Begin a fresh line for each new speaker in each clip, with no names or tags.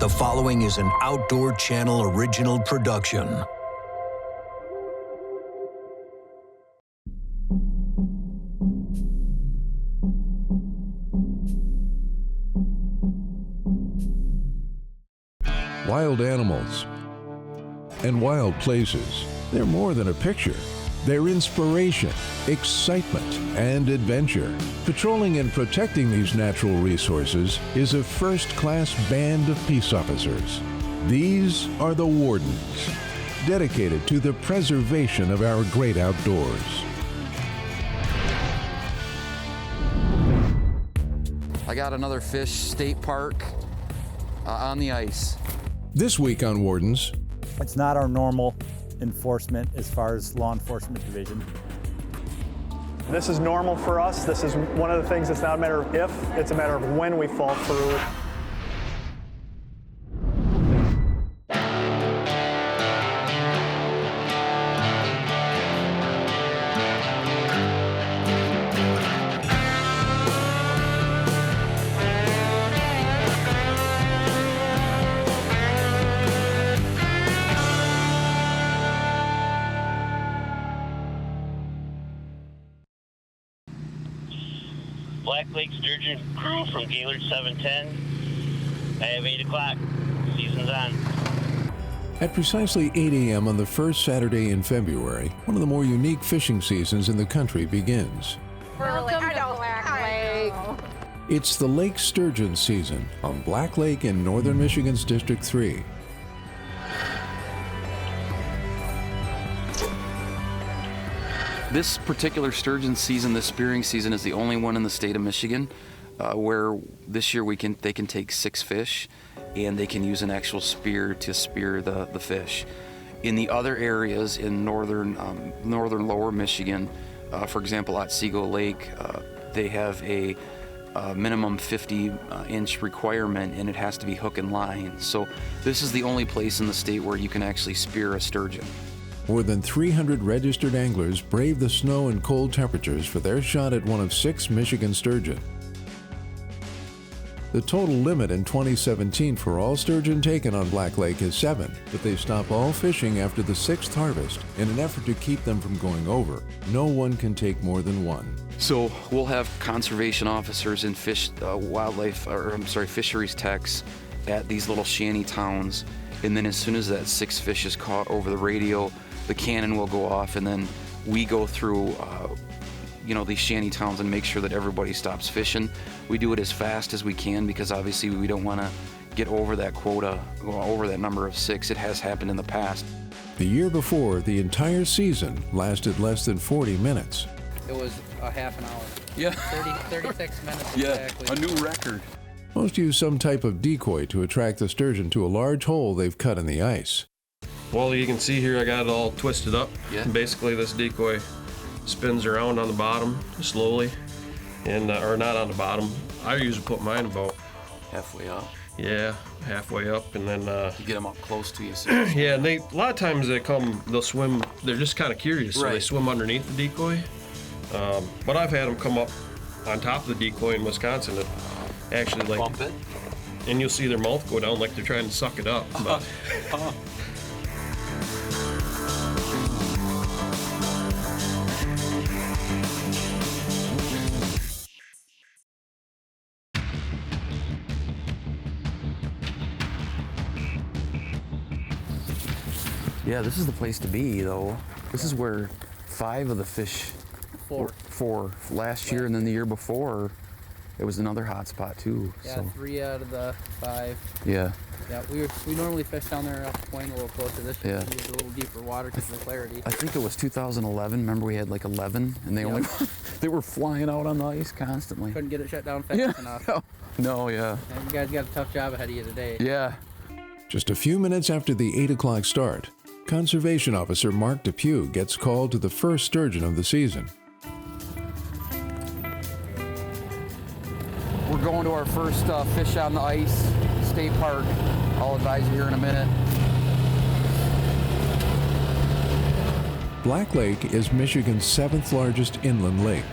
The following is an Outdoor Channel original production.
Wild animals and wild places. They're more than a picture. They're inspiration, excitement, and adventure. Patrolling and protecting these natural resources is a first-class band of peace officers. These are the Wardens, dedicated to the preservation of our great outdoors.
I got another fish state park on the ice.
This week on Wardens,
it's not our normal enforcement as far as law enforcement division.
This is normal for us. This is one of the things. It's not a matter of if, it's a matter of when we fall through it.
Black Lake Sturgeon crew from Gaylord 710. I have 8 o'clock. Season's on.
at precisely 8 a.m. on the first Saturday in February, one of the more unique fishing seasons in the country begins.
Welcome to Black Lake.
It's the Lake Sturgeon season on Black Lake in northern Michigan's District 3.
This particular sturgeon season, this spearing season, is the only one in the state of Michigan where this year they can take 6 fish and they can use an actual spear to spear the fish. In the other areas in northern lower Michigan, for example at Seagull Lake, they have a minimum 50-inch requirement, and it has to be hook and line. So this is the only place in the state where you can actually spear a sturgeon.
More than 300 registered anglers brave the snow and cold temperatures for their shot at one of 6 Michigan sturgeon. The total limit in 2017 for all sturgeon taken on Black Lake is 7, but they stop all fishing after the 6th harvest in an effort to keep them from going over. No one can take more than 1.
So we'll have conservation officers and fisheries techs at these little shanty towns, and then as soon as that 6th fish is caught over the radio, the cannon will go off, and then we go through these shanty towns and make sure that everybody stops fishing. We do it as fast as we can because obviously we don't want to get over that quota, over that number of 6. It has happened in the past.
The year before, the entire season lasted less than 40 minutes.
It was a half an hour.
Yeah.
36 minutes
yeah,
exactly.
A new record.
Most use some type of decoy to attract the sturgeon to a large hole they've cut in the ice.
Well, you can see here I got it all twisted up.
Yeah.
Basically, this decoy spins around on the bottom slowly, and or not on the bottom. I usually put mine about
halfway up.
Yeah, halfway up, and then
you get them up close to you. So.
Yeah, and a lot of times they'll swim. They're just kind of curious, so they swim underneath the decoy. But I've had them come up on top of the decoy in Wisconsin and actually
bump it,
and you'll see their mouth go down like they're trying to suck it up. But
yeah, this is the place to be, though. This is where 5 of the fish, four last year, and then the year before, it was another hot spot too.
Yeah,
so.
3 out of the 5.
Yeah.
Yeah, we normally fish down there up the point a little closer. This year we used a little deeper water because of the clarity.
I think it was 2011. Remember, we had like 11, and they were flying out on the ice constantly.
Couldn't get it shut down fast enough.
No, yeah.
And you guys got a tough job ahead of you today.
Yeah.
Just a few minutes after the 8 o'clock start, Conservation Officer Mark Depew gets called to the first sturgeon of the season.
We're going to our first fish on the ice, state park. I'll advise you here in a minute.
Black Lake is Michigan's 7th largest inland lake.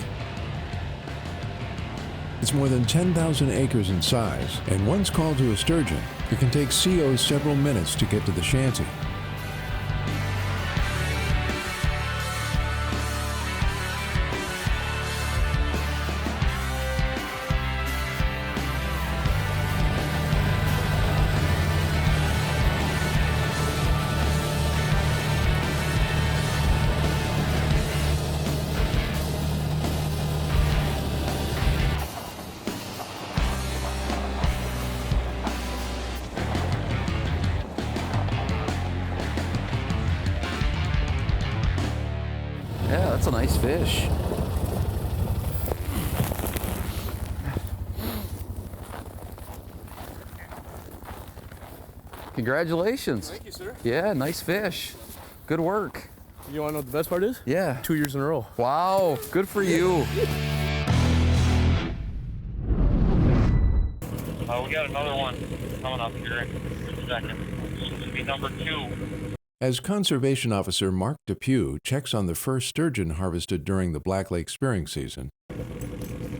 It's more than 10,000 acres in size, and once called to a sturgeon, it can take COs several minutes to get to the shanty.
Yeah, that's a nice fish. Congratulations.
Thank you, sir.
Yeah, nice fish. Good work.
You want to know what the best part is?
Yeah.
2 years in a row.
Wow, good for you.
We got another one coming up here in a second. This will be number 2.
As Conservation Officer Mark Depew checks on the first sturgeon harvested during the Black Lake spearing season,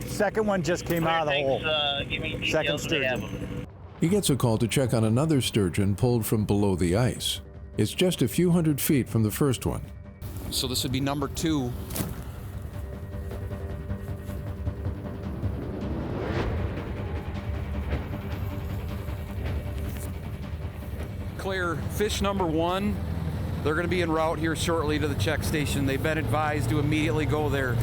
Second one just came out of the hole.
Give me details
Second
when they have
sturgeon.
them.
he gets a call to check on another sturgeon pulled from below the ice. It's just a few hundred feet from the first one.
So this would be number 2. Clear fish number 1. They're going to be en route here shortly to the check station. They've been advised to immediately go there.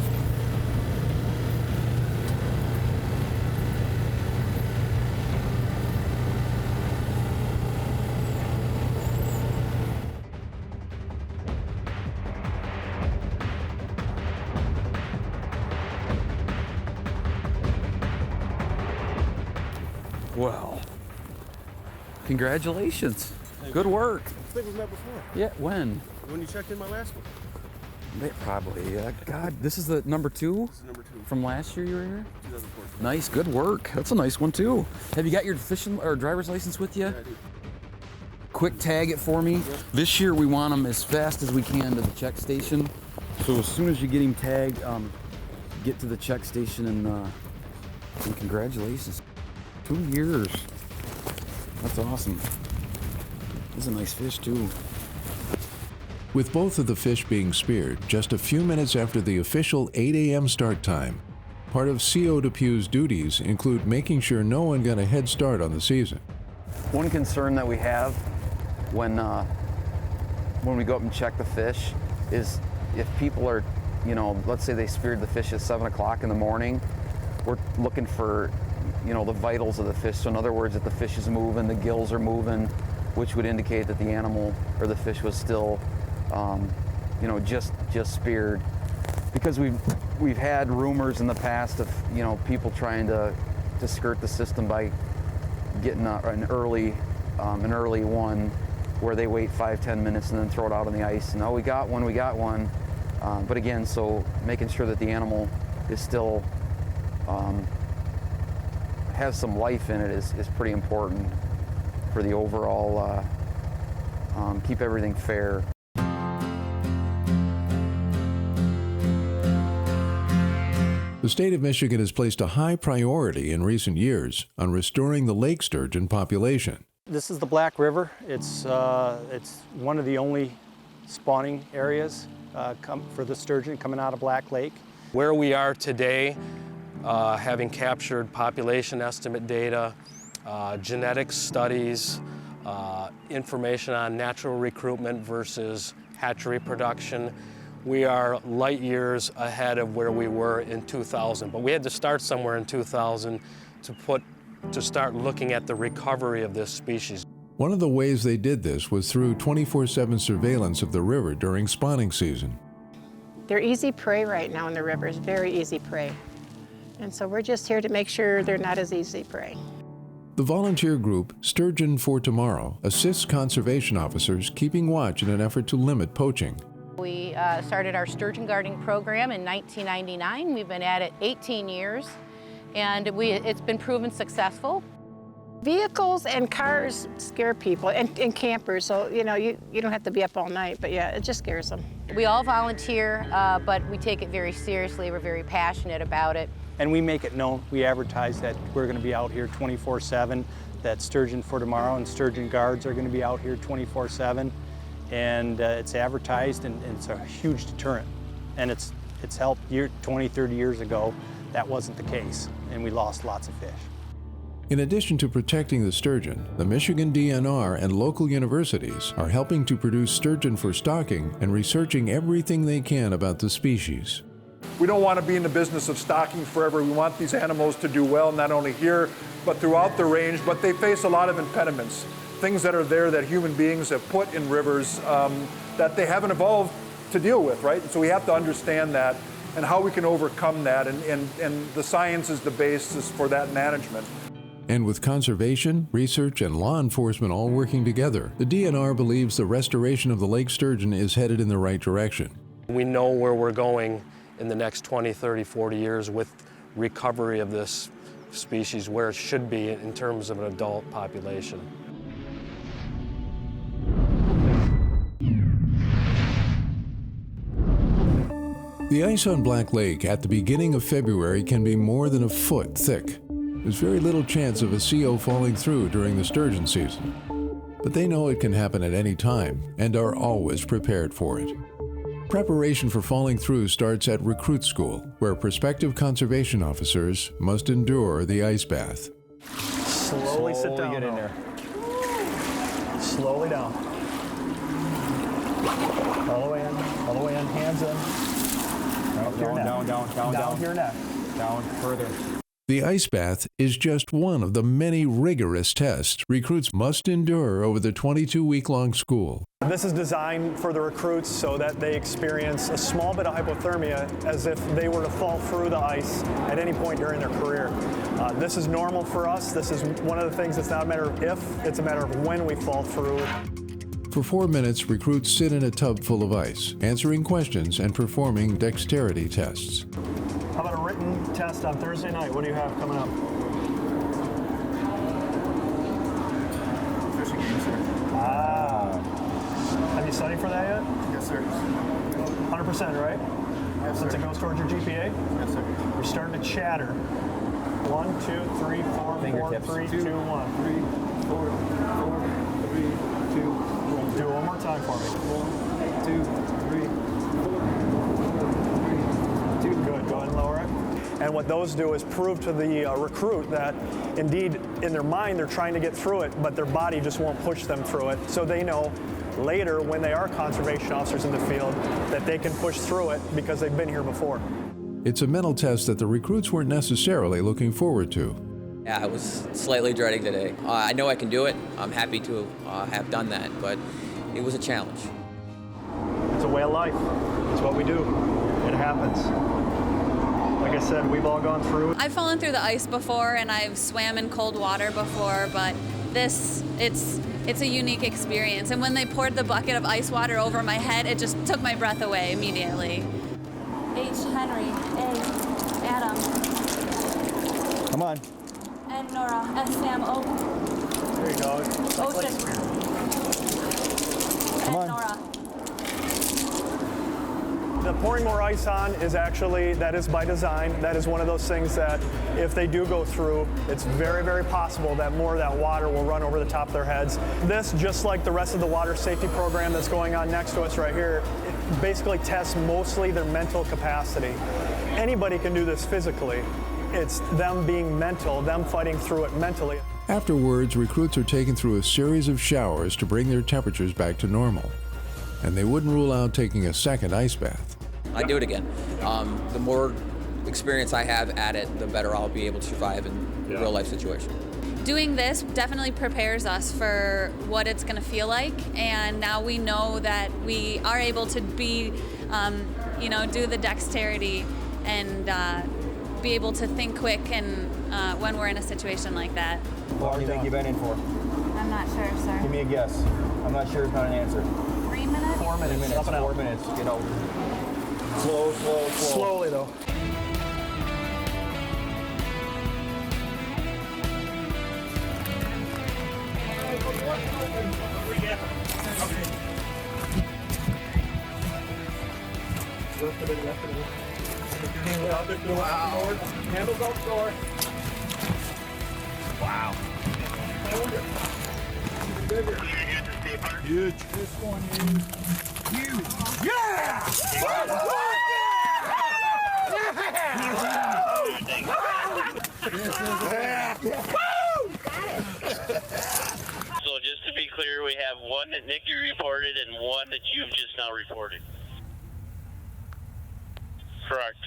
Well, congratulations. Good work.
I think we've met before.
Yeah, when?
When you checked in my last one.
Probably. God, this is the number 2?
This is number 2.
From last year you were here?
2014.
Nice, good work. That's a nice one too. Have you got your fishing or driver's license with you?
Yeah, I do.
Quick tag it for me.
Yep.
This year we want them as fast as we can to the check station. So as soon as you get him tagged, get to the check station and congratulations. 2 years. That's awesome. This is a nice fish too.
With both of the fish being speared just a few minutes after the official 8 a.m. start time, part of CO Depew's duties include making sure no one got a head start on the season.
One concern that we have when we go up and check the fish is if people are, let's say they speared the fish at 7 o'clock in the morning, we're looking for, the vitals of the fish. So in other words, if the fish is moving, the gills are moving, which would indicate that the animal or the fish was still, just speared. Because we've had rumors in the past of, people trying to skirt the system by getting an early one where they wait 5-10 minutes and then throw it out on the ice. And we got one. But again, so making sure that the animal is still has some life in it is pretty important for the overall keep everything fair.
The state of Michigan has placed a high priority in recent years on restoring the lake sturgeon population.
This is the Black River. It's one of the only spawning areas for the sturgeon coming out of Black Lake.
Where we are today, having captured population estimate data, genetics studies, information on natural recruitment versus hatchery production, we are light years ahead of where we were in 2000. But we had to start somewhere in 2000 to start looking at the recovery of this species.
One of the ways they did this was through 24/7 surveillance of the river during spawning season.
They're easy prey right now in the rivers, very easy prey. And so we're just here to make sure they're not as easy prey.
The volunteer group Sturgeon for Tomorrow assists conservation officers keeping watch in an effort to limit poaching.
We started our sturgeon guarding program in 1999. We've been at it 18 years, and it's been proven successful.
Vehicles and cars scare people, and campers, so you don't have to be up all night, but yeah, it just scares them.
We all volunteer, but we take it very seriously. We're very passionate about it.
And we make it known. We advertise that we're going to be out here 24/7, that Sturgeon for Tomorrow and Sturgeon Guards are going to be out here 24/7. And it's advertised, and it's a huge deterrent. And it's helped 20, 30 years ago. That wasn't the case, and we lost lots of fish.
In addition to protecting the sturgeon, the Michigan DNR and local universities are helping to produce sturgeon for stocking and researching everything they can about the species.
We don't want to be in the business of stocking forever. We want these animals to do well, not only here, but throughout the range, but they face a lot of impediments, things that are there that human beings have put in rivers that they haven't evolved to deal with, right? So we have to understand that and how we can overcome that, and the science is the basis for that management.
And with conservation, research, and law enforcement all working together, the DNR believes the restoration of the lake sturgeon is headed in the right direction.
We know where we're going in the next 20, 30, 40 years with recovery of this species, where it should be in terms of an adult population.
The ice on Black Lake at the beginning of February can be more than a foot thick. There's very little chance of a CO falling through during the sturgeon season, but they know it can happen at any time and are always prepared for it. Preparation for falling through starts at recruit school, where prospective conservation officers must endure the ice bath.
Slowly sit down. Get in there. Slowly down. All the way in, all the way in, hands in. Down to your neck. Down further.
The ice bath is just one of the many rigorous tests recruits must endure over the 22-week-long school.
This is designed for the recruits so that they experience a small bit of hypothermia as if they were to fall through the ice at any point during their career. This is normal for us. This is one of the things that's not a matter of if, it's a matter of when we fall through.
For 4 minutes, recruits sit in a tub full of ice, answering questions and performing dexterity tests.
How about a written test on Thursday night? What do you have coming up?
Fishing game, sir.
Have you studied for that yet?
Yes, sir.
100%, right?
Yes, sir.
Since it goes towards your GPA?
Yes, sir.
You're starting to chatter. 1, 2, 3, 4, 4, 3, 2, 1.
3, 4, 3, 2, 1.
Do it one more time for me.
1, 2, 3, 4, 3, 2.
Good, go ahead and lower it. And what those do is prove to the recruit that indeed in their mind they're trying to get through it, but their body just won't push them through it. So they know later when they are conservation officers in the field that they can push through it because they've been here before.
It's a mental test that the recruits weren't necessarily looking forward to.
Yeah, I was slightly dreading today. I know I can do it. I'm happy to have done that, but it was a challenge.
It's a way of life. It's what we do. It happens. Like I said, we've all gone through it.
I've fallen through the ice before, and I've swam in cold water before, but it's a unique experience. And when they poured the bucket of ice water over my head, it just took my breath away immediately.
H. Henry, A. Adam.
Come on.
N. Nora, S. Sam, O.
There you go.
Ocean.
Come on.
N. Nora.
The pouring more ice on is actually, that is by design. That is one of those things that if they do go through, it's very, very possible that more of that water will run over the top of their heads. This, just like the rest of the water safety program that's going on next to us right here, it basically tests mostly their mental capacity. Anybody can do this physically. It's them being mental, them fighting through it mentally.
Afterwards, recruits are taken through a series of showers to bring their temperatures back to normal. And they wouldn't rule out taking a second ice bath.
I'd do it again. The more experience I have at it, the better I'll be able to survive in a real life situation.
Doing this definitely prepares us for what it's going to feel like, and now we know that we are able to be, do the dexterity and be able to think quick and when we're in a situation like that.
How long do you think you've been in for?
I'm not sure, sir.
Give me a guess. I'm not sure it's not an answer.
3 minutes?
4 minutes.
3 minutes,
Up and out.
4 minutes, you know. Slow.
Slowly though.
Wow. Handles outdoor.
Wow.
Huge. This one is huge. Yeah!
So just to be clear, we have one that Nikki reported and one that you've just now reported. Correct.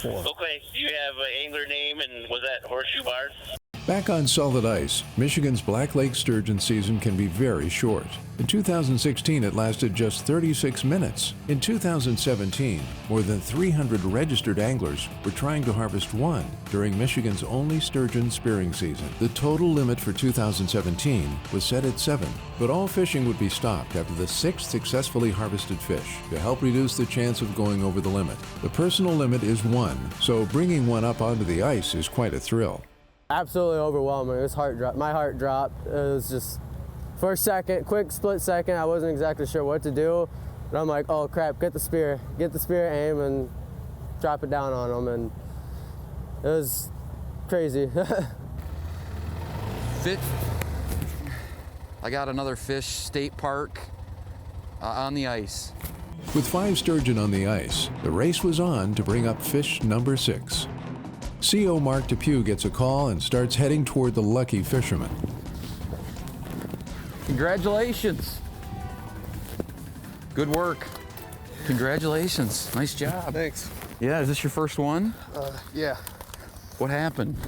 4.
Okay, you have an angler name, and was that Horseshoe Bars?
Back on solid ice, Michigan's Black Lake sturgeon season can be very short. In 2016, it lasted just 36 minutes. In 2017, more than 300 registered anglers were trying to harvest one during Michigan's only sturgeon spearing season. The total limit for 2017 was set at 7, but all fishing would be stopped after the 6th successfully harvested fish to help reduce the chance of going over the limit. The personal limit is 1, so bringing one up onto the ice is quite a thrill.
Absolutely overwhelming. It was my heart dropped. It was just, for a second, quick split second, I wasn't exactly sure what to do. But I'm like, oh crap, get the spear, aim, and drop it down on them. And it was crazy.
I got another fish, State Park, on the ice.
With 5 sturgeon on the ice, the race was on to bring up fish number 6. CO Mark Depew gets a call and starts heading toward the lucky fisherman.
Congratulations. Good work. Congratulations. Nice job.
Thanks.
Yeah, is this your first one?
Yeah.
What happened?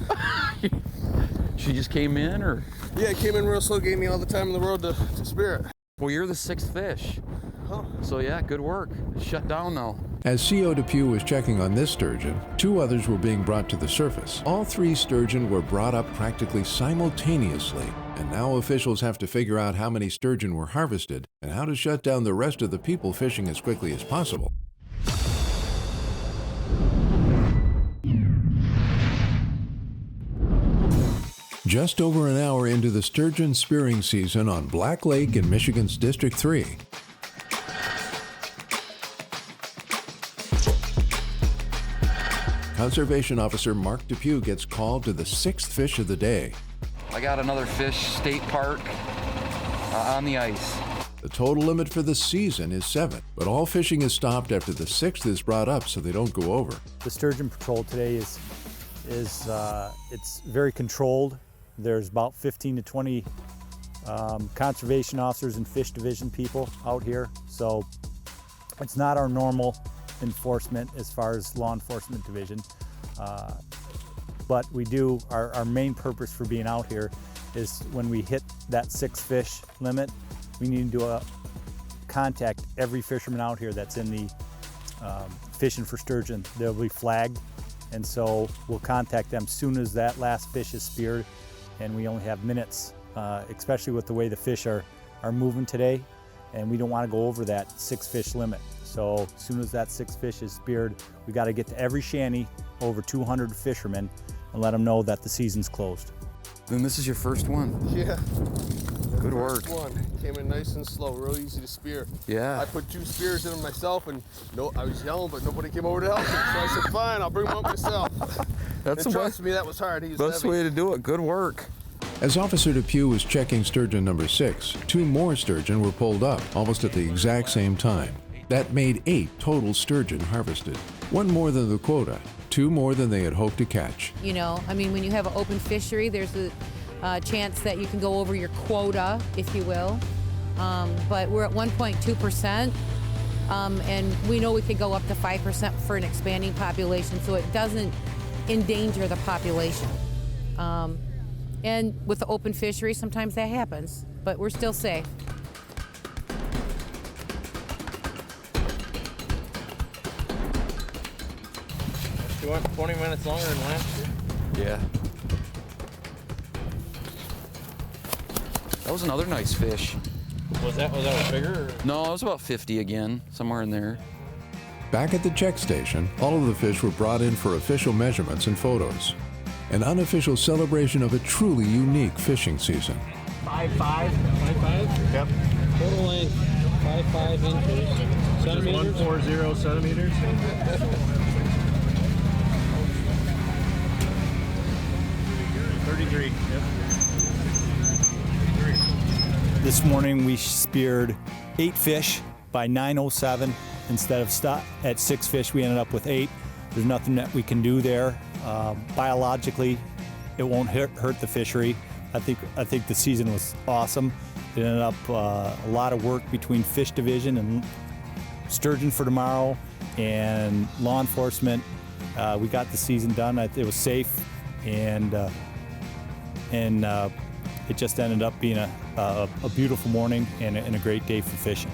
She just came in, or?
Yeah, it came in real slow, gave me all the time in the world to spear it.
Well, you're the 6th fish.
Huh.
So yeah, good work. It's shut down now.
As CO Depew was checking on this sturgeon, 2 others were being brought to the surface. All 3 sturgeon were brought up practically simultaneously, and now officials have to figure out how many sturgeon were harvested and how to shut down the rest of the people fishing as quickly as possible. Just over an hour into the sturgeon spearing season on Black Lake in Michigan's District 3, Conservation Officer Mark Depew gets called to the 6th fish of the day.
I got another fish, State Park, on the ice.
The total limit for the season is 7, but all fishing is stopped after the 6th is brought up so they don't go over.
The Sturgeon Patrol today is it's very controlled. There's about 15 to 20 conservation officers and fish division people out here, so it's not our normal enforcement as far as law enforcement division, but we do, our main purpose for being out here is when we hit that 6 fish limit, we need to contact every fisherman out here that's in the fishing for sturgeon. They'll be flagged, and so we'll contact them soon as that last fish is speared, and we only have minutes, especially with the way the fish are moving today, and we don't want to go over that 6 fish limit. So as soon as that 6 fish is speared, we got to get to every shanty, over 200 fishermen, and let them know that the season's closed.
Then this is your first one.
Yeah.
Good work.
First one came in nice and slow, real easy to spear.
Yeah.
I put 2 spears in them myself, and I was yelling, but nobody came over to help me. So I said, fine, I'll bring them up myself.
That's
and trust me, that was hard. He was
best
heavy.
way to do it. Good work.
As Officer Depew was checking sturgeon number 6, 2 more sturgeon were pulled up almost at the exact same time. That made 8 total sturgeon harvested. 1 more than the quota, 2 more than they had hoped to catch.
You know, I mean, when you have an open fishery, there's a chance that you can go over your quota, if you will. But we're at 1.2%, and we know we could go up to 5% for an expanding population, so it doesn't endanger the population. And with the open fishery, sometimes that happens, but we're still safe.
You went 20 minutes longer than last year?
Yeah. That was another nice fish.
Was that bigger? Or?
No, it was about 50 again, somewhere in there.
Back at the check station, all of the fish were brought in for official measurements and photos. An unofficial celebration of a truly unique fishing season.
5'5". 5'5"? Yep.
Total length, 5'5" inches.
Centimeters?
140 centimeters. 33. Yep.
This morning we speared 8 fish by 9:07. Instead of at 6 fish, we ended up with 8. There's nothing that we can do there. Biologically, it won't hurt the fishery. I think the season was awesome. It ended up a lot of work between Fish Division and Sturgeon for tomorrow and law enforcement. We got the season done. It was safe, and it just ended up being a beautiful morning and a great day for fishing.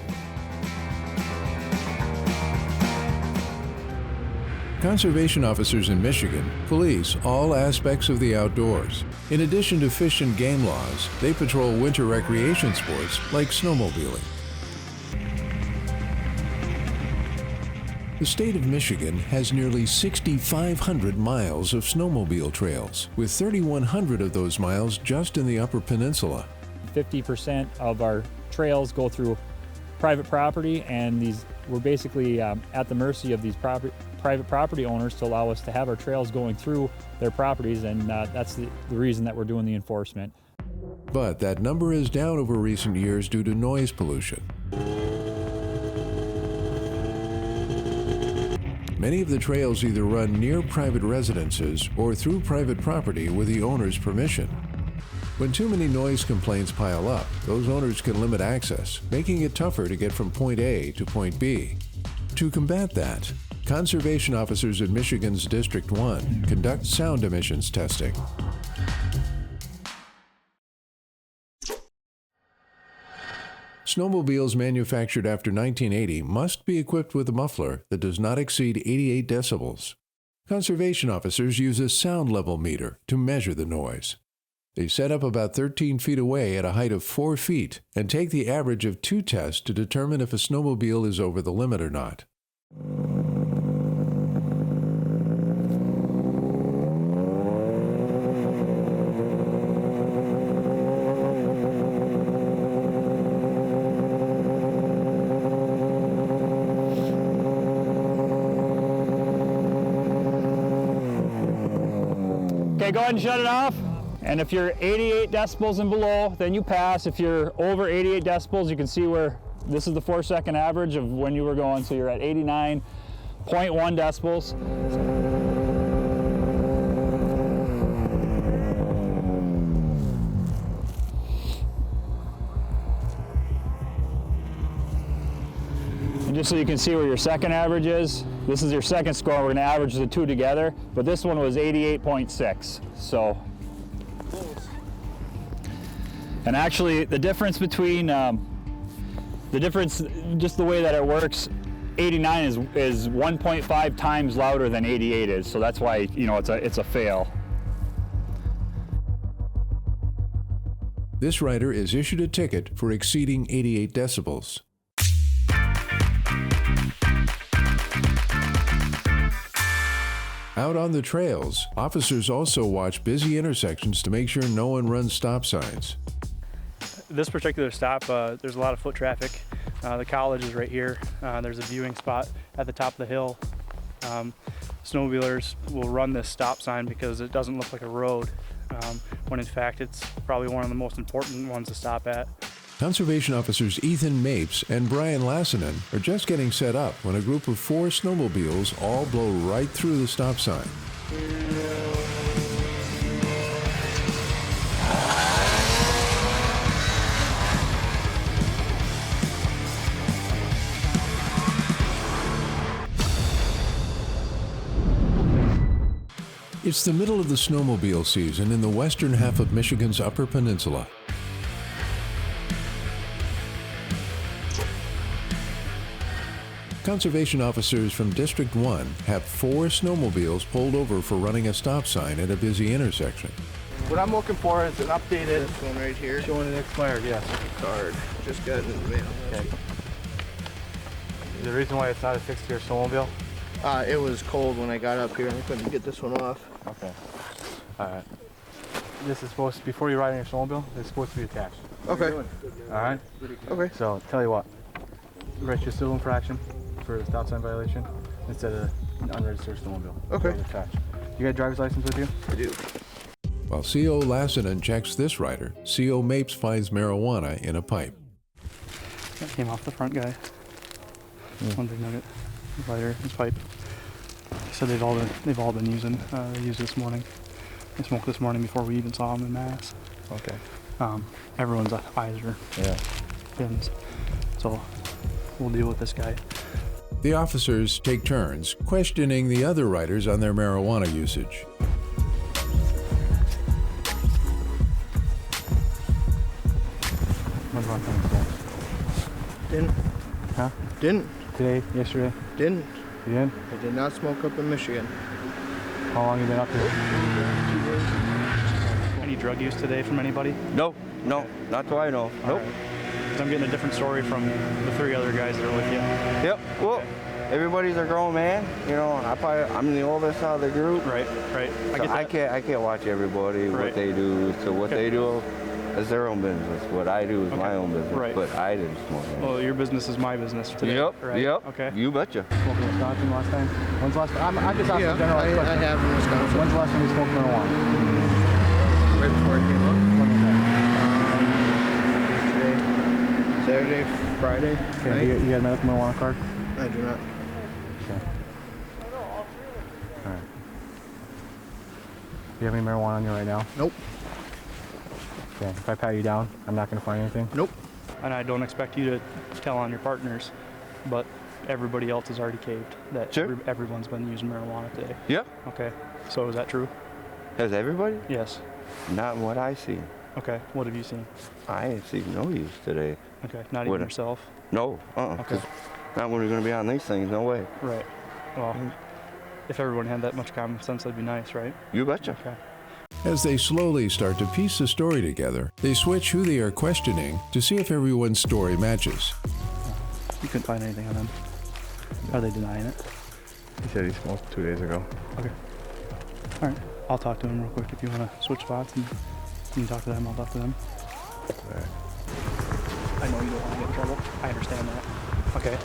Conservation officers in Michigan police all aspects of the outdoors. In addition to fish and game laws, they patrol winter recreation sports like snowmobiling. The state of Michigan has nearly 6,500 miles of snowmobile trails, with 3,100 of those miles just in the Upper Peninsula.
50% of our trails go through private property, and we're basically at the mercy of these private property owners to allow us to have our trails going through their properties, and that's the reason that we're doing the enforcement.
But that number is down over recent years due to noise pollution. Many of the trails either run near private residences or through private property with the owner's permission. When too many noise complaints pile up, those owners can limit access, making it tougher to get from point A to point B. To combat that, conservation officers in Michigan's District 1 conduct sound emissions testing. Snowmobiles manufactured after 1980 must be equipped with a muffler that does not exceed 88 decibels. Conservation officers use a sound level meter to measure the noise. They set up about 13 feet away at a height of 4 feet and take the average of 2 tests to determine if a snowmobile is over the limit or not.
Okay, go ahead and shut it off. And if you're 88 decibels and below, then you pass. If you're over 88 decibels, you can see where this is the 4-second average of when you were going. So you're at 89.1 decibels. And just so you can see where your second average is, this is your second score. We're going to average the two together, but this one was 88.6. So, and actually, the difference between just the way that it works, 89 is 1.5 times louder than 88 is. So that's why, you know, it's a fail.
This rider is issued a ticket for exceeding 88 decibels. Out on the trails, officers also watch busy intersections to make sure no one runs stop signs.
This particular stop, there's a lot of foot traffic. The college is right here. There's a viewing spot at the top of the hill. Snowmobilers will run this stop sign because it doesn't look like a road, when in fact it's probably one of the most important ones to stop at.
Conservation officers Ethan Mapes and Brian Lassinen are just getting set up when a group of 4 snowmobiles all blow right through the stop sign. It's the middle of the snowmobile season in the western half of Michigan's Upper Peninsula. Conservation officers from District 1 have 4 snowmobiles pulled over for running a stop sign at a busy intersection.
What I'm looking for is an updated,
This one right here.
showing it expired, yes.
Card. Just got it in the mail.
Okay. The reason why it's not a 6-year snowmobile?
It was cold when I got up here and I couldn't get this one off.
Okay. Alright. This is supposed to, before you ride in your snowmobile, it's supposed to be attached.
Okay.
Alright?
Okay.
So, tell you what. Write you a civil infraction. for a stop sign violation instead of an unregistered snowmobile.
Okay.
You got a driver's license with you?
I do.
While CO Lassinen checks this rider, CO Mapes finds marijuana in a pipe.
That came off the front guy. One big nugget, lighter, his pipe. So they've all been using. They used this morning. They smoked this morning before we even saw them in mass.
Okay.
Everyone's eyes are pins. So we'll deal with this guy.
The officers take turns questioning the other riders on their marijuana usage.
When's the last time you smoked?
Didn't.
Huh?
Didn't.
Today? Yesterday?
Didn't.
You did?
I did not smoke up in Michigan.
How long have you been up here?
Any drug use today from anybody?
No, no, not till I know. Nope.
Because I'm getting a different story from the 3 other guys that are with you.
Yep. Well, everybody's a grown man, you know. And I'm the oldest out of the group.
Right.
So I can't watch everybody what they do. So what they do is their own business. What I do is my own business.
Right.
But I didn't smoke.
Well, your business is my business today.
Yep.
Right?
Yep.
Okay.
You betcha.
Smoked in Wisconsin last time? When's the last time? I just asked a general question.
I have in Wisconsin.
When's the last time you smoked marijuana?
Right before I came up.
When was that?
Saturday, Friday.
Okay, you got a medical marijuana card?
I do not.
Okay. All right. Do you have any marijuana on you right now?
Nope.
Okay, if I pat you down, I'm not going to find anything?
Nope.
And I don't expect you to tell on your partners, but everybody else has already caved that everyone's been using marijuana today.
Yep.
Okay. So is that true?
Has everybody?
Yes.
Not in what I see.
Okay. What have you seen?
I ain't seen no use today.
Okay. Not even yourself?
No.
Okay.
Not when we're going to be on these things. No way.
Right. Well, if everyone had that much common sense, that'd be nice, right?
You betcha.
Okay.
As they slowly start to piece the story together, they switch who they are questioning to see if everyone's story matches.
You couldn't find anything on them. Are they denying it?
He said he smoked 2 days ago.
Okay. All right. I'll talk to him real quick if you want to switch spots and you can talk to them. I'll talk to them.
All right.
I know you don't want to get in trouble. I understand that. Okay.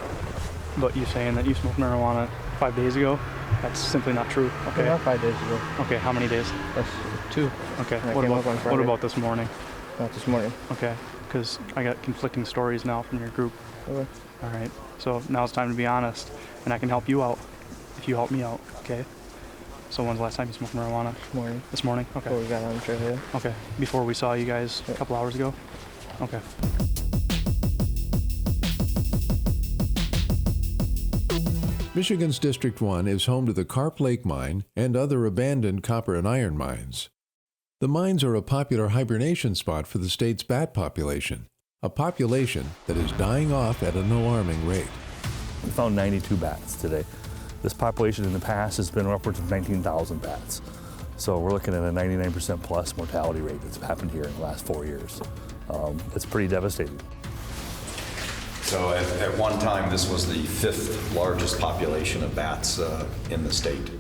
But you saying that you smoked marijuana 5 days ago? That's simply not true. Okay.
Not 5 days ago.
Okay. How many days?
That's 2.
Okay.
And I
What
came up on
about
Friday.
this morning?
Not this morning.
Okay. Because I got conflicting stories now from your group.
Okay.
All right. So now it's time to be honest, and I can help you out if you help me out. Okay. So when's the last time you smoked marijuana?
This morning.
This morning? Okay.
Before we got on the trail here.
Okay. Before we saw you guys a couple hours ago? Okay.
Michigan's District 1 is home to the Carp Lake Mine and other abandoned copper and iron mines. The mines are a popular hibernation spot for the state's bat population, a population that is dying off at an alarming rate.
We found 92 bats today. This population in the past has been upwards of 19,000 bats. So we're looking at a 99% plus mortality rate that's happened here in the last 4 years. It's pretty devastating.
So at one time, this was the 5th largest population of bats in the state,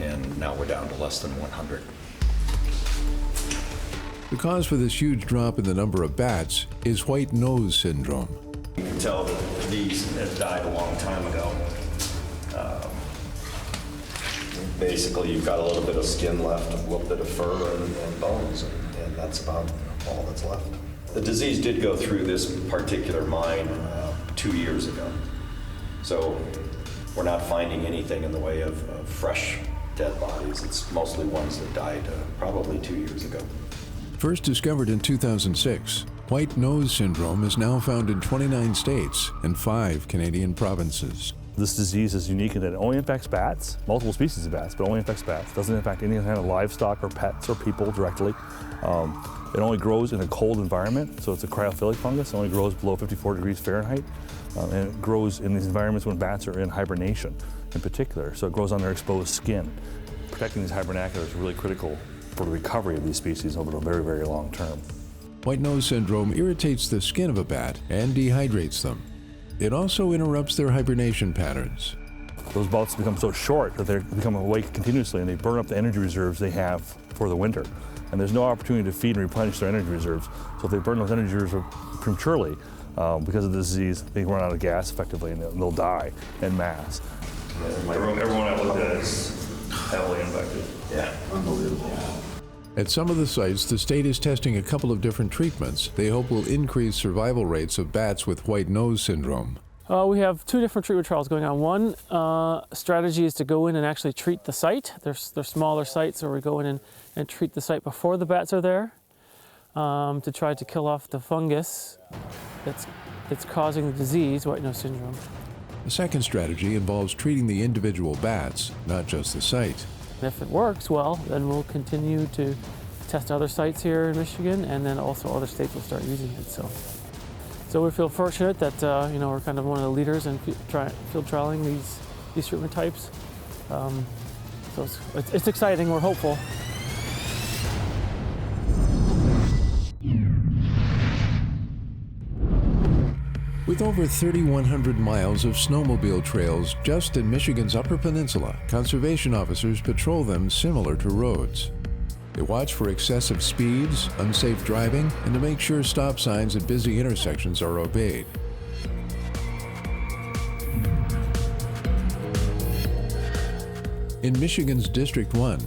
and now we're down to less than 100.
The cause for this huge drop in the number of bats is white nose syndrome.
You can tell that these have died a long time ago. Basically, you've got a little bit of skin left, a little bit of fur and bones, and that's about all that's left. The disease did go through this particular mine 2 years ago. So we're not finding anything in the way of fresh dead bodies. It's mostly ones that died probably 2 years ago.
First discovered in 2006, white nose syndrome is now found in 29 states and 5 Canadian provinces.
This disease is unique in that it only infects bats, multiple species of bats, but only infects bats. It doesn't infect any kind of livestock or pets or people directly. It only grows in a cold environment, so it's a cryophilic fungus. It only grows below 54 degrees Fahrenheit, and it grows in these environments when bats are in hibernation in particular. So it grows on their exposed skin. Protecting these hibernaculars is really critical for the recovery of these species over the very, very long term.
White nose syndrome irritates the skin of a bat and dehydrates them. It also interrupts their hibernation patterns.
Those bouts become so short that they become awake continuously and they burn up the energy reserves they have for the winter. And there's no opportunity to feed and replenish their energy reserves. So if they burn those energy reserves prematurely, because of the disease, they can run out of gas effectively and they'll die en masse. Everyone I looked at is heavily infected. Yeah, unbelievable.
At some of the sites, the state is testing a couple of different treatments they hope will increase survival rates of bats with white nose syndrome.
We have 2 different treatment trials going on. One strategy is to go in and actually treat the site. They're smaller sites where we go in and treat the site before the bats are there to try to kill off the fungus that's causing the disease, white nose syndrome.
The second strategy involves treating the individual bats, not just the site.
And if it works well, then we'll continue to test other sites here in Michigan, and then also other states will start using it. So we feel fortunate that we're kind of one of the leaders in field trialing these treatment types. So it's exciting. We're hopeful.
With over 3,100 miles of snowmobile trails just in Michigan's Upper Peninsula, conservation officers patrol them similar to roads. They watch for excessive speeds, unsafe driving, and to make sure stop signs at busy intersections are obeyed. In Michigan's District 1,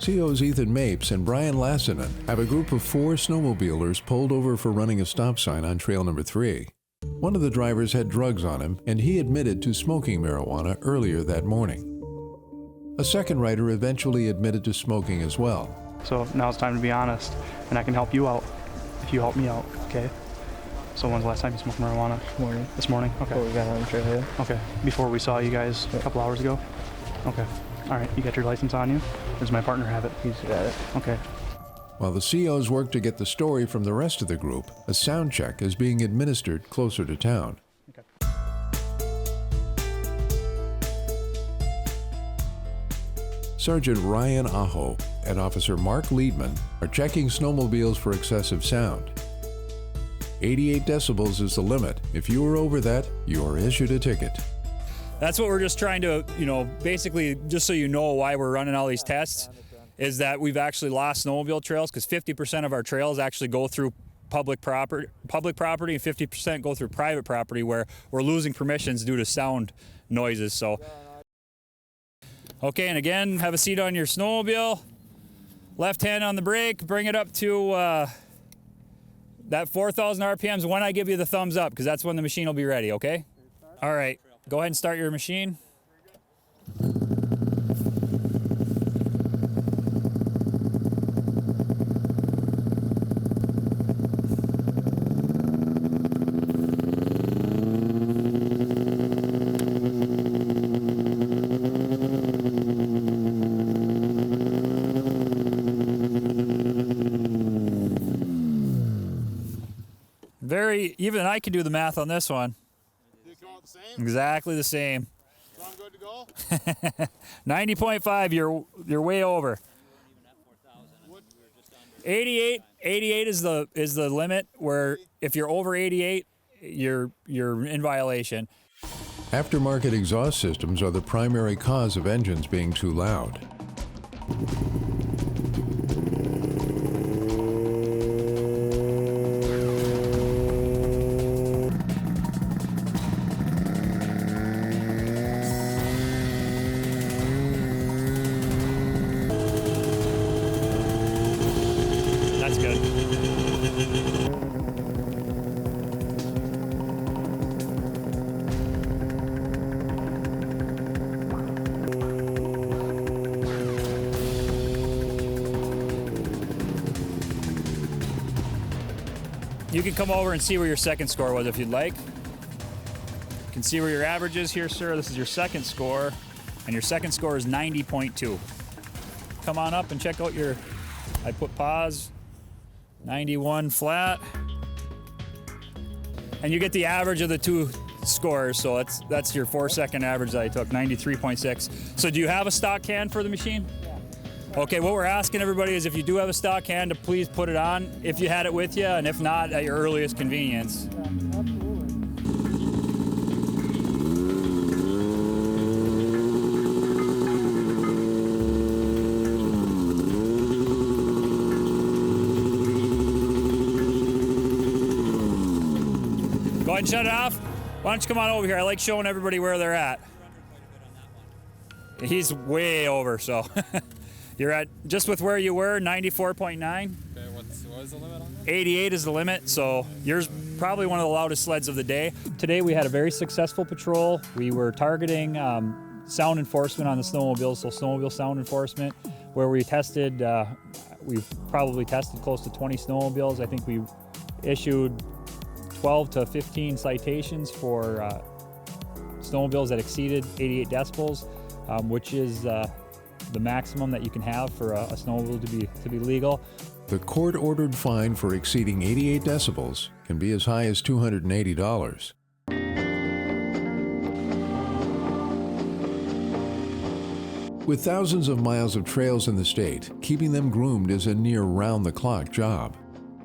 COs Ethan Mapes and Brian Lassinen have a group of 4 snowmobilers pulled over for running a stop sign on trail number 3. One of the drivers had drugs on him, and he admitted to smoking marijuana earlier that morning. A second rider eventually admitted to smoking as well.
So now it's time to be honest, and I can help you out if you help me out, okay? So when's the last time you smoked marijuana? This morning? Okay.
Before we got on the trail, yeah.
Okay, before we saw you guys a couple hours ago? Okay. All right, you got your license on you? Or does my partner have it?
He's got it.
Okay.
While the COs work to get the story from the rest of the group, a sound check is being administered closer to town.
Okay.
Sergeant Ryan Aho and Officer Mark Liedman are checking snowmobiles for excessive sound. 88 decibels is the limit. If you are over that, you are issued a ticket.
That's what we're just trying to, basically, just so you know why we're running all these tests, is that we've actually lost snowmobile trails because 50% of our trails actually go through public property and 50% go through private property where we're losing permissions due to sound noises. So, okay, and again, have a seat on your snowmobile, left hand on the brake, bring it up to that 4,000 RPMs when I give you the thumbs up, because that's when the machine will be ready, okay? All right. Go ahead and start your machine. Even I can do the math on this one. Exactly the same. So I'm good to go? 90.5, you're way over. 88 is the limit where if you're over 88, you're in violation.
Aftermarket exhaust systems are the primary cause of engines being too loud.
You can come over and see where your second score was if you'd like. You can see where your average is here, sir. This is your second score, and your second score is 90.2. Come on up and check out I put pause, 91 flat. And you get the average of the 2 scores, so that's your 4-second average that I took, 93.6. So do you have a stock can for the machine? Okay, what we're asking everybody is if you do have a stock can to please put it on if you had it with you, and if not, at your earliest convenience. Go ahead and shut it off. Why don't you come on over here? I like showing everybody where they're at. He's way over, so you're at just with where you were, 94.9.
Okay, what is the limit on that?
88 is the limit, so yours probably one of the loudest sleds of the day. Today we had a very successful patrol. We were targeting sound enforcement on the snowmobiles, so snowmobile sound enforcement, where we tested, we've probably tested close to 20 snowmobiles. I think we issued 12 to 15 citations for snowmobiles that exceeded 88 decibels, which is the maximum that you can have for a snowmobile to be legal.
The court-ordered fine for exceeding 88 decibels can be as high as $280. With thousands of miles of trails in the state, keeping them groomed is a near round-the-clock job.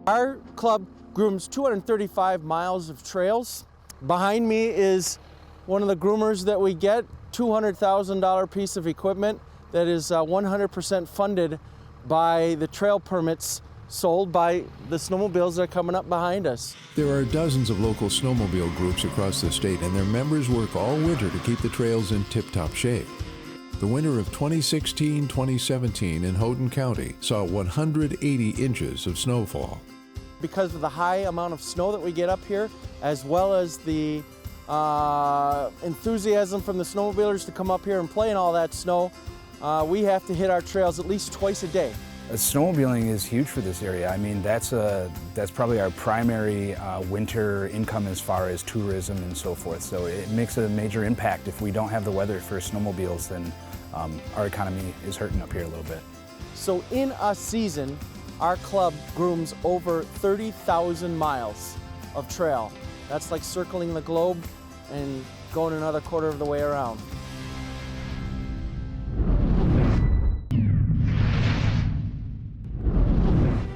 Our club grooms 235 miles of trails. Behind me is one of the groomers that we get, $200,000 piece of equipment that is 100% funded by the trail permits sold by the snowmobiles that are coming up behind us.
There are dozens of local snowmobile groups across the state, and their members work all winter to keep the trails in tip-top shape. The winter of 2016-2017 in Houghton County saw 180 inches of snowfall.
Because of the high amount of snow that we get up here, as well as the enthusiasm from the snowmobilers to come up here and play in all that snow, we have to hit our trails at least twice a day.
Snowmobiling is huge for this area. I mean, that's probably our primary winter income as far as tourism and so forth. So it makes a major impact. If we don't have the weather for snowmobiles, then our economy is hurting up here a little bit.
So in a season, our club grooms over 30,000 miles of trail. That's like circling the globe and going another quarter of the way around.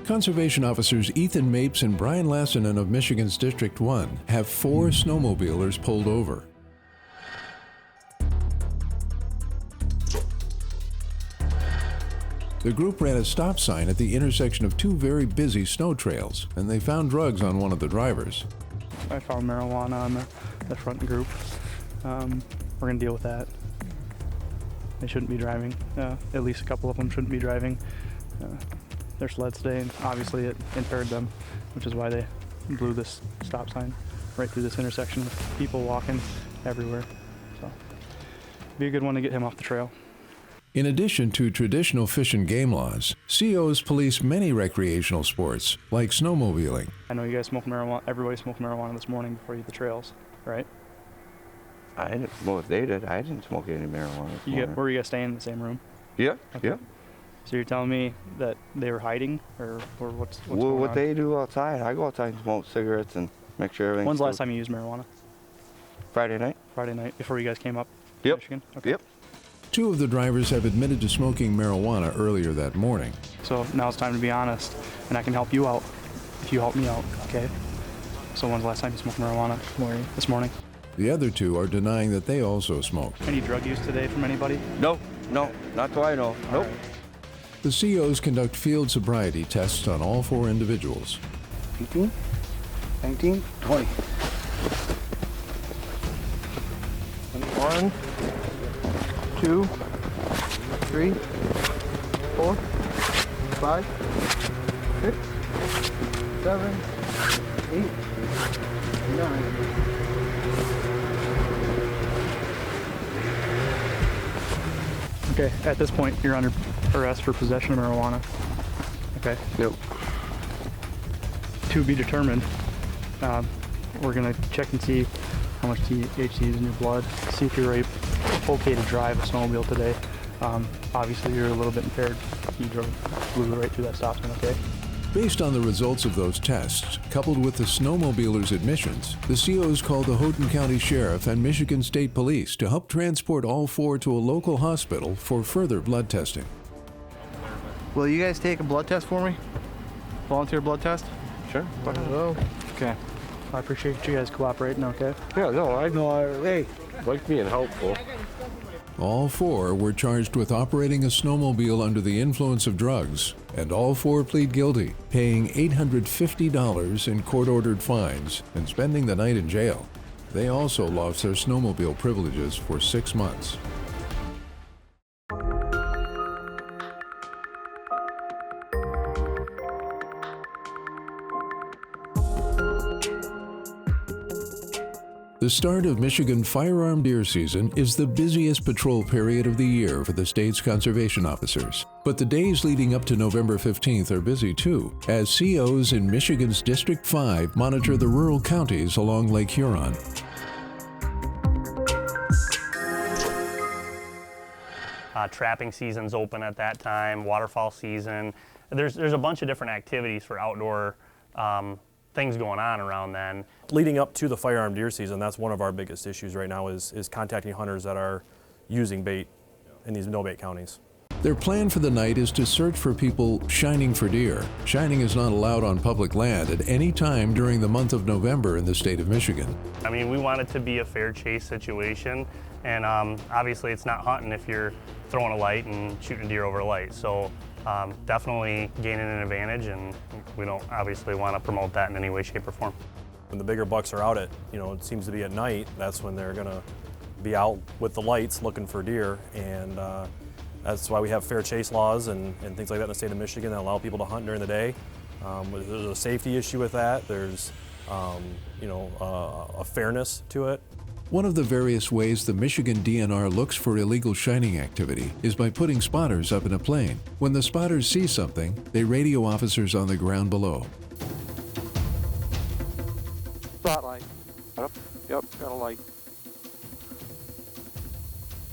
Conservation officers Ethan Mapes and Brian Lassinen of Michigan's District 1 have 4 snowmobilers pulled over. The group ran a stop sign at the intersection of 2 very busy snow trails, and they found drugs on one of the drivers.
I found marijuana on the front group. We're going to deal with that. They shouldn't be driving. At least a couple of them shouldn't be driving. Their sleds today, and obviously it impaired them, which is why they blew this stop sign right through this intersection with people walking everywhere. So, be a good one to get him off the trail.
In addition to traditional fish and game laws, COs police many recreational sports, like snowmobiling.
I know you guys smoked marijuana, everybody smoked marijuana this morning before you hit the trails, right?
I didn't smoke, they did. I didn't smoke any marijuana this morning.
Were you guys staying in the same room?
Yeah,
okay.
yeah.
So you're telling me that they were hiding, or what's
well,
going
what
on?
they do outside, I go outside and smoke cigarettes and make sure everything's...
When's the last time you used marijuana?
Friday night.
Friday night, before you guys came up to
Yep.
Michigan? Okay.
Yep.
2 of the drivers have admitted to smoking marijuana earlier that morning.
So now it's time to be honest, and I can help you out if you help me out, okay? So when's the last time you smoked marijuana? This morning.
The other 2 are denying that they also smoked.
Any drug use today from anybody?
No, not till I know. Nope.
Right.
The COs conduct field sobriety tests on all 4 individuals.
18, 19, 20.
1, 2, 3, 4, 5, 6, 7, 8, 9.
Okay, at this point, you're under arrest for possession of marijuana. Okay?
Yep.
To be determined, we're gonna check and see how much THC is in your blood, see if you're okay to drive a snowmobile today. Obviously, you're a little bit impaired. You blew right through that stop sign, okay?
Based on the results of those tests, coupled with the snowmobilers' admissions, the COs called the Houghton County Sheriff and Michigan State Police to help transport all 4 to a local hospital for further blood testing.
Will you guys take a blood test for me? Volunteer blood test?
Sure.
Okay. I appreciate you guys cooperating, okay?
Yeah, no, hey, like being helpful.
All 4 were charged with operating a snowmobile under the influence of drugs, and all 4 plead guilty, paying $850 in court-ordered fines and spending the night in jail. They also lost their snowmobile privileges for 6 months. The start of Michigan firearm deer season is the busiest patrol period of the year for the state's conservation officers. But the days leading up to November 15th are busy too, as COs in Michigan's District 5 monitor the rural counties along Lake Huron.
Trapping season's open at that time, waterfowl season. There's a bunch of different activities for outdoor things going on around then.
Leading up to the firearm deer season, that's one of our biggest issues right now is contacting hunters that are using bait in these no-bait counties.
Their plan for the night is to search for people shining for deer. Shining is not allowed on public land at any time during the month of November in the state of Michigan.
I mean, we want it to be a fair chase situation, and obviously it's not hunting if you're throwing a light and shooting deer over a light. So definitely gaining an advantage, and we don't obviously want to promote that in any way, shape, or form.
When the bigger bucks are out at, it seems to be at night, that's when they're gonna be out with the lights looking for deer, and that's why we have fair chase laws and things like that in the state of Michigan that allow people to hunt during the day. There's a safety issue with that. There's a fairness to it.
One of the various ways the Michigan DNR looks for illegal shining activity is by putting spotters up in a plane. When the spotters see something, they radio officers on the ground below.
Spotlight. Yep, got a light.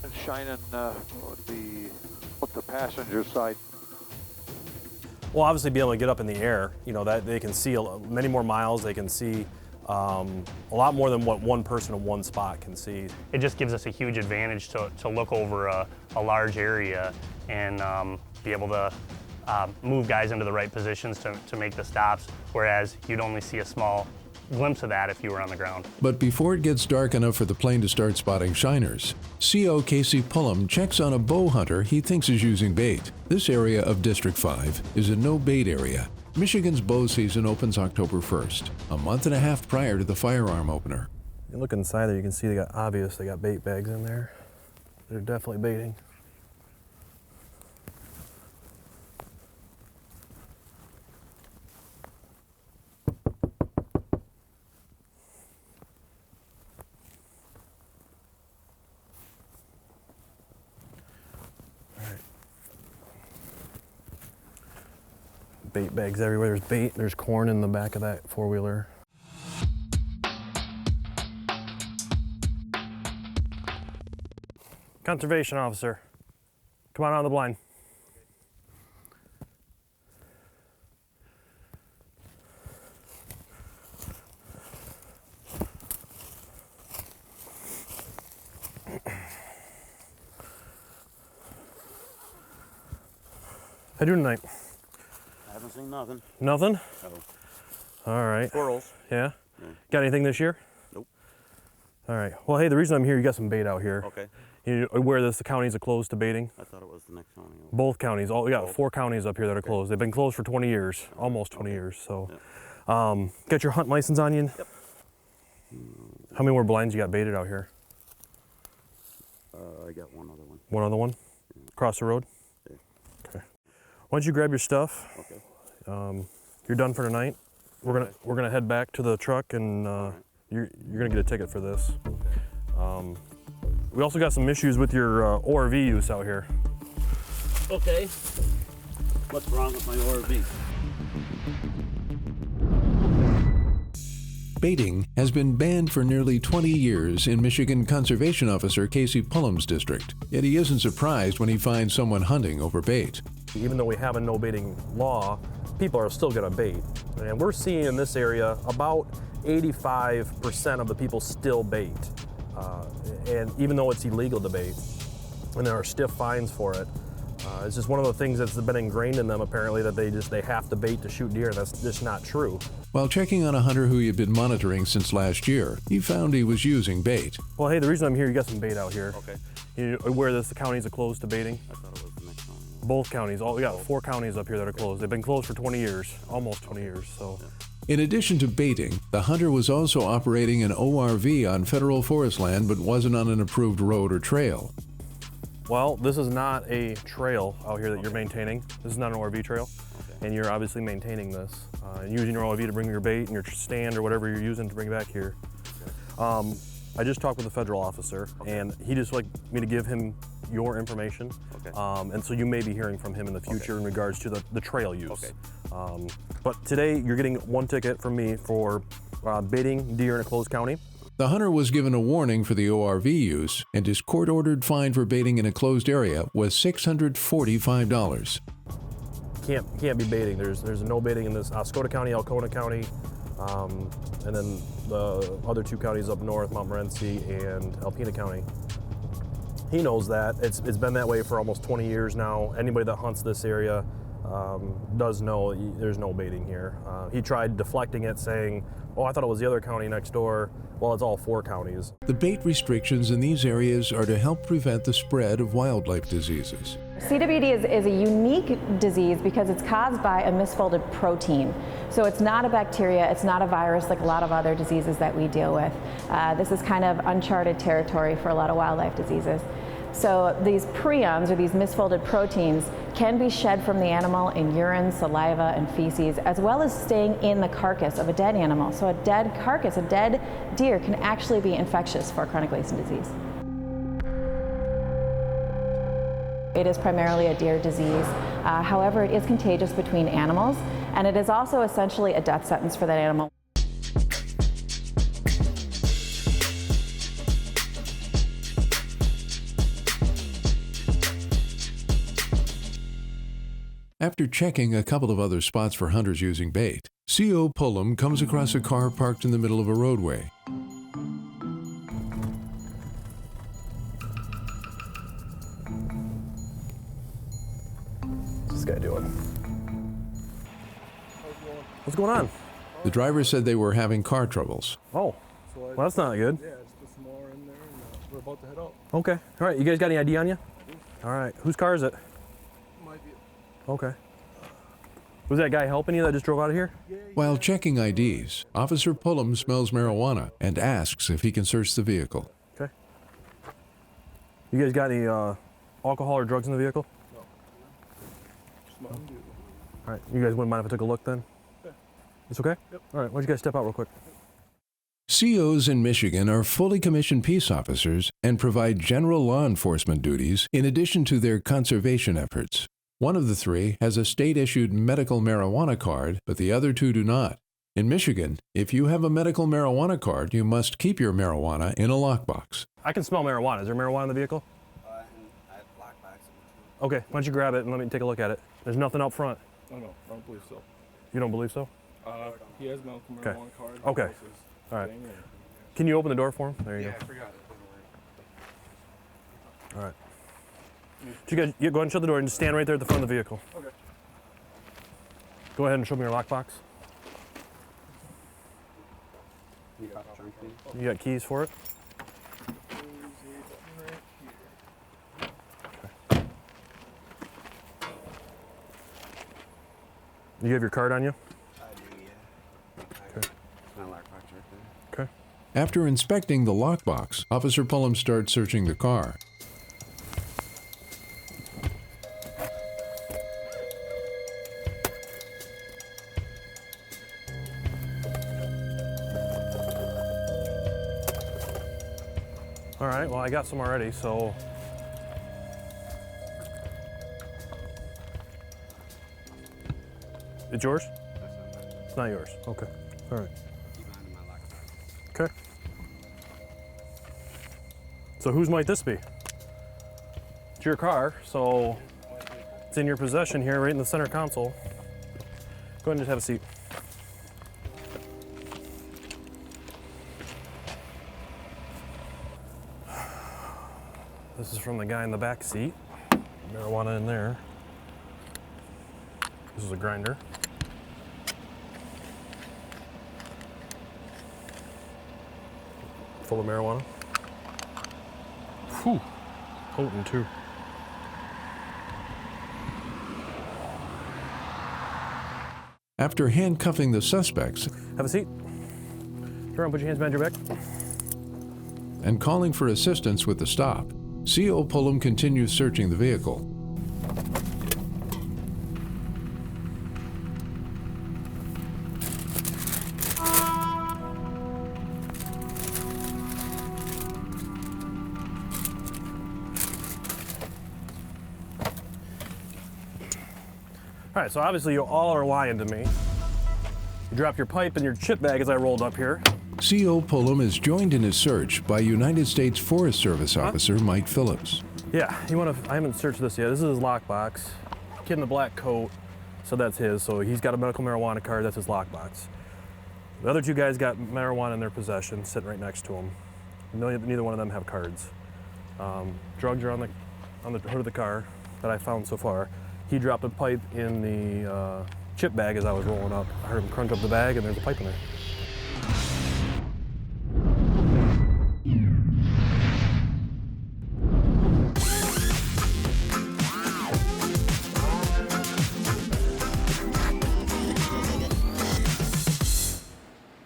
And shining with the passenger side.
Well, obviously being able to get up in the air, that they can see many more miles, they can see a lot more than what one person in one spot can see.
It just gives us a huge advantage to look over a large area and be able to move guys into the right positions to make the stops, whereas you'd only see a small glimpse of that if you were on the ground.
But before it gets dark enough for the plane to start spotting shiners, CO Casey Pullum checks on a bow hunter he thinks is using bait. This area of District 5 is a no-bait area. Michigan's bow season opens October 1st, a month and a half prior to the firearm opener.
You look inside there, you can see they got bait bags in there. They're definitely baiting. Bait bags everywhere. There's bait, there's corn in the back of that four-wheeler. Conservation officer, come on the blind. How you doing tonight?
I haven't seen nothing.
Nothing?
No.
All right.
Squirrels.
Yeah?
Yeah.
Got anything this year?
Nope.
All right. Well, hey, the reason I'm here, you got some bait out here.
Okay.
You aware the counties are closed to baiting?
I thought it was the next county.
Both counties. We got 4 counties up here that are closed. They've been closed for 20 years, almost 20 years. So, got your hunt license on you?
Yep.
How many more blinds you got baited out here?
I got one other one.
One other one?
Yeah.
Across the road?
Yeah.
Okay. Why don't you grab your stuff?
Okay.
You're done for tonight. We're gonna head back to the truck, and you're gonna get a ticket for this.
Okay.
We also got some issues with your ORV use out here.
Okay. What's wrong with my ORV?
Baiting has been banned for nearly 20 years in Michigan Conservation Officer Casey Pullum's district, yet he isn't surprised when he finds someone hunting over bait.
Even though we have a no baiting law, people are still gonna bait. And we're seeing in this area about 85% of the people still bait. And even though it's illegal to bait, and there are stiff fines for it, it's just one of the things that's been ingrained in them apparently, that they have to bait to shoot deer, and that's just not true.
While checking on a hunter who he had been monitoring since last year, he found he was using bait.
Well, hey, the reason I'm here, you got some bait out here.
Okay.
You aware that the counties are closed to baiting?
I thought it was the next one.
Both counties. We got 4 counties up here that are closed. They've been closed for 20 years, almost 20 years. So.
In addition to baiting, the hunter was also operating an ORV on federal forest land but wasn't on an approved road or trail.
Well, this is not a trail out here that you're maintaining. This is not an ORV trail, and you're obviously maintaining this and using your ORV to bring your bait and your stand or whatever you're using to bring back here. I just talked with a federal officer, and he just like me to give him your information, and so you may be hearing from him in the future in regards to the trail use. But today you're getting 1 ticket from me for baiting deer in a closed county.
The hunter was given a warning for the ORV use, and his court-ordered fine for baiting in a closed area was $645.
Can't be baiting. There's no baiting in this Oscoda County, Alcona County, and then the other 2 counties up north, Montmorency and Alpena County. He knows that. It's been that way for almost 20 years now. Anybody that hunts this area does know there's no baiting here. He tried deflecting it, saying, oh, I thought it was the other county next door. Well, it's all 4 counties.
The bait restrictions in these areas are to help prevent the spread of wildlife diseases.
CWD is a unique disease because it's caused by a misfolded protein. So it's not a bacteria, it's not a virus like a lot of other diseases that we deal with. This is kind of uncharted territory for a lot of wildlife diseases. So these prions, or these misfolded proteins, can be shed from the animal in urine, saliva, and feces, as well as staying in the carcass of a dead animal. So a dead carcass, a dead deer, can actually be infectious for chronic wasting disease. It is primarily a deer disease. However, it is contagious between animals, and it is also essentially a death sentence for that animal.
After checking a couple of other spots for hunters using bait, C.O. Pullum comes across a car parked in the middle of a roadway.
What's this guy doing? What's going on?
The driver said they were having car troubles.
Oh, well, that's not good.
Yeah, just put some more in there, and we're about to head out.
Okay. All right. You guys got any ID on you? All right. Whose car is it?
Might be.
Okay. Was that guy helping you that just drove out of here?
While checking IDs, Officer Pullum smells marijuana and asks if he can search the vehicle.
Okay. You guys got any alcohol or drugs in the vehicle?
No.
All right. You guys wouldn't mind if I took a look then?
Yeah.
It's okay?
Yep.
All right. Why don't you guys step out real quick?
COs in Michigan are fully commissioned peace officers and provide general law enforcement duties in addition to their conservation efforts. One of the 3 has a state-issued medical marijuana card, but the other 2 do not. In Michigan, if you have a medical marijuana card, you must keep your marijuana in a lockbox.
I can smell marijuana. Is there marijuana in the vehicle?
I have lockbacks.
Okay. Why don't you grab it and let me take a look at it? There's nothing up front.
Oh, no, I don't believe so.
You don't believe so?
He has medical marijuana
Okay.
card.
Okay. All right. Can you open the door for him? There you go.
I forgot it.
All right. You guys, you go ahead and shut the door and just stand right there at the front of the vehicle.
Okay.
Go ahead and show me your lockbox. You got keys for it? Okay. You have your card on you?
I do, yeah.
Okay.
My lockbox right there.
Okay.
After inspecting the lockbox, Officer Pullum starts searching the car.
All right, well, I got some already, so. It's yours? It's not yours. Okay. All right. Okay. So whose might this be? It's your car, so it's in your possession here, right in the center console. Go ahead and just have a seat. This is from the guy in the back seat. Marijuana in there. This is a grinder. Full of marijuana. Whew. potent too.
After handcuffing the suspects
Have a seat. Turn around, put your hands behind your back.
and calling for assistance with the stop, CO Pullum continues searching the vehicle.
All right, so obviously you all are lying to me. You dropped your pipe and your chip bag as I rolled up here.
CO Pullum is joined in his search by United States Forest Service officer Mike Phillips.
Yeah, I haven't searched this yet. This is his lockbox. Kid in the black coat, so that's his. So he's got a medical marijuana card, that's his lockbox. The other two guys got marijuana in their possession, sitting right next to him. Neither one of them have cards. Drugs are on the hood of the car that I found so far. He dropped a pipe in the chip bag as I was rolling up. I heard him crunch up the bag and there's a pipe in there.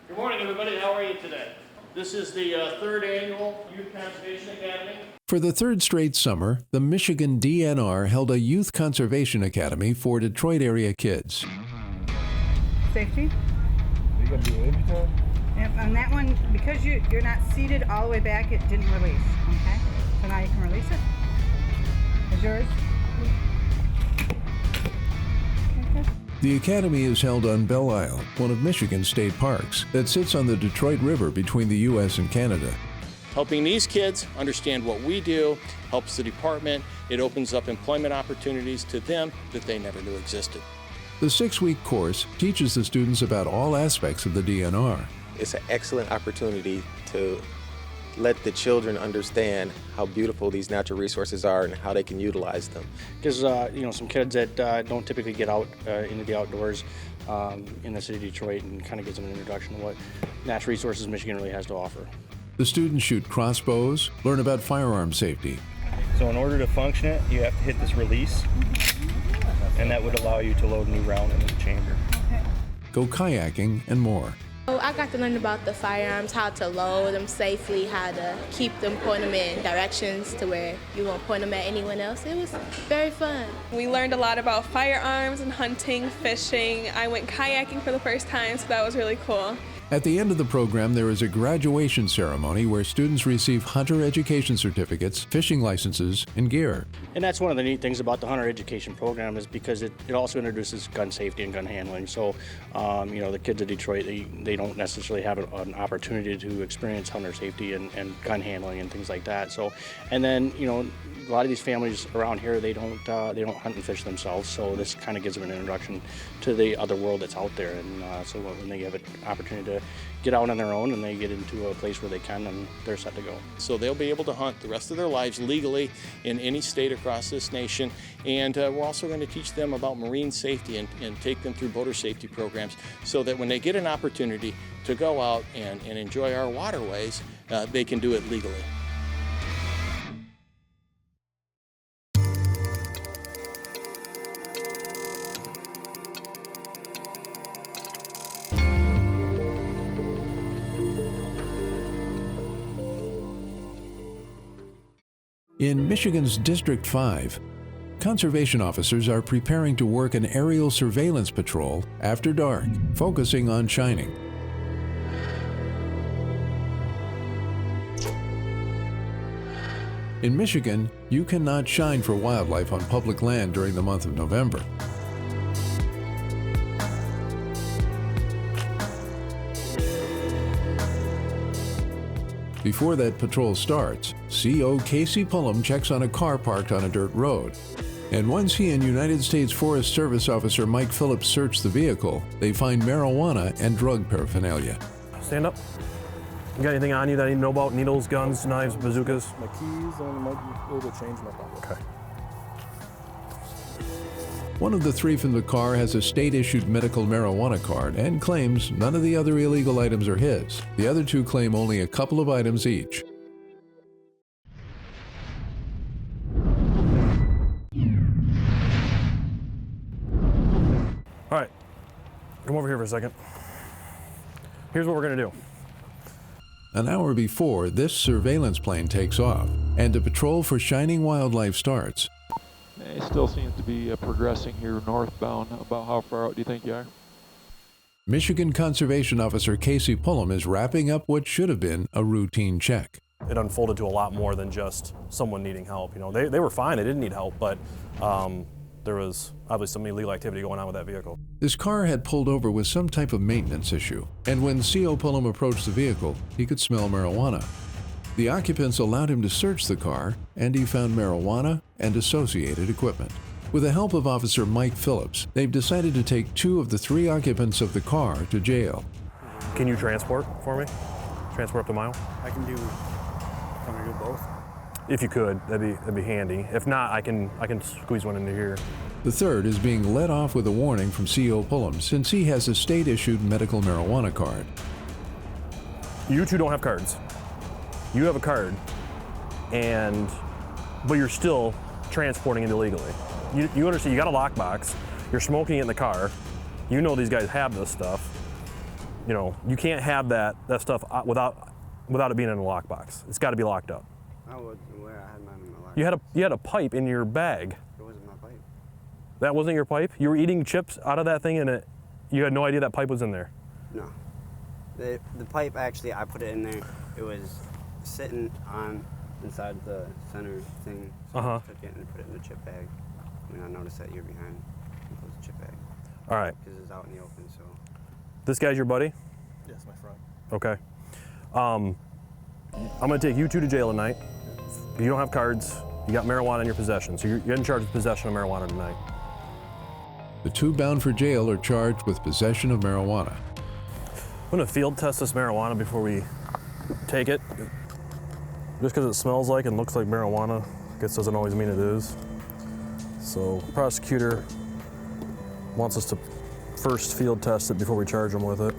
Good morning, everybody. How are you today? This is the third annual Youth Conservation Academy.
For the third straight summer, the Michigan DNR held a Youth Conservation Academy for Detroit area kids.
Safety.
You gotta do it every time?
And on that one, because you're not seated all the way back, it didn't release. Okay? So now you can release it. Is yours? Okay,
The Academy is held on Belle Isle, one of Michigan's state parks, that sits on the Detroit River between the U.S. and Canada.
Helping these kids understand what we do helps the department. It opens up employment opportunities to them that they never knew existed.
The 6-week course teaches the students about all aspects of the DNR.
It's an excellent opportunity to let the children understand how beautiful these natural resources are and how they can utilize them.
Because some kids that don't typically get out into the outdoors in the city of Detroit, and kind of gives them an introduction to what natural resources Michigan really has to offer.
The students shoot crossbows, learn about firearm safety.
So in order to function it, you have to hit this release, and that would allow you to load a new round into the chamber.
Go kayaking and more.
I got to learn about the firearms, how to load them safely, how to keep them, point them in directions to where you won't point them at anyone else. It was very fun.
We learned a lot about firearms and hunting, fishing. I went kayaking for the first time, so that was really cool.
At the end of the program, there is a graduation ceremony where students receive hunter education certificates, fishing licenses, and gear.
And that's one of the neat things about the hunter education program, is because it also introduces gun safety and gun handling. So, the kids of Detroit, they don't necessarily have an opportunity to experience hunter safety and gun handling and things like that. So, and then, a lot of these families around here, they don't hunt and fish themselves. So this kind of gives them an introduction to the other world that's out there. And so when they have an opportunity to get out on their own and they get into a place where they can, and they're set to go.
So they'll be able to hunt the rest of their lives legally in any state across this nation. And we're also going to teach them about marine safety and take them through boater safety programs so that when they get an opportunity to go out and enjoy our waterways, they can do it legally.
In Michigan's District 5, conservation officers are preparing to work an aerial surveillance patrol after dark, focusing on shining. In Michigan, you cannot shine for wildlife on public land during the month of November. Before that patrol starts, CO Casey Pullum checks on a car parked on a dirt road. And once he and United States Forest Service officer Mike Phillips search the vehicle, they find marijuana and drug paraphernalia.
Stand up. You got anything on you that I need to know about? Needles, guns, knives, bazookas?
My keys and a little change in my pocket.
Okay.
One of the three from the car has a state-issued medical marijuana card and claims none of the other illegal items are his. The other two claim only a couple of items each.
Come over here for a second. Here's what we're gonna do.
An hour before, this surveillance plane takes off, and a patrol for shining wildlife starts.
It still seems to be progressing here northbound. About how far out do you think you are?
Michigan Conservation Officer Casey Pullum is wrapping up what should have been a routine check.
It unfolded to a lot more than just someone needing help. You know, they were fine, they didn't need help, but there was obviously some illegal activity going on with that vehicle.
His car had pulled over with some type of maintenance issue, and when CO Pullum approached the vehicle, he could smell marijuana. The occupants allowed him to search the car, and he found marijuana and associated equipment. With the help of Officer Mike Phillips, they've decided to take 2 of the 3 occupants of the car to jail.
Can you transport for me? Transport up to Mile?
I can do both.
If you could, that'd be handy. If not, I can squeeze one into here.
The third is being let off with a warning from CO Pullum since he has a state-issued medical marijuana card.
You 2 don't have cards. You have a card, but you're still transporting it illegally. You understand, you got a lockbox, you're smoking it in the car, you know these guys have this stuff. You know, you can't have that stuff without it being in a lockbox. It's got to be locked up.
I had mine in my lockbox.
You had a pipe in your bag.
It wasn't my pipe.
That wasn't your pipe? You were eating chips out of that thing and you had no idea that pipe was in there?
No. The pipe, actually, I put it in there. It was sitting inside the center thing. So I took it and put it in the chip bag. And I noticed that you're behind. It was a chip bag.
All right.
Because it's out in the open, so.
This guy's your buddy?
Yes, my friend.
Okay. I'm gonna take you 2 to jail tonight. You don't have cards, you got marijuana in your possession, so you're in charge of possession of marijuana tonight.
The 2 bound for jail are charged with possession of marijuana.
I'm gonna field test this marijuana before we take it. Just because it smells like and looks like marijuana, I guess doesn't always mean it is. So the prosecutor wants us to first field test it before we charge them with it.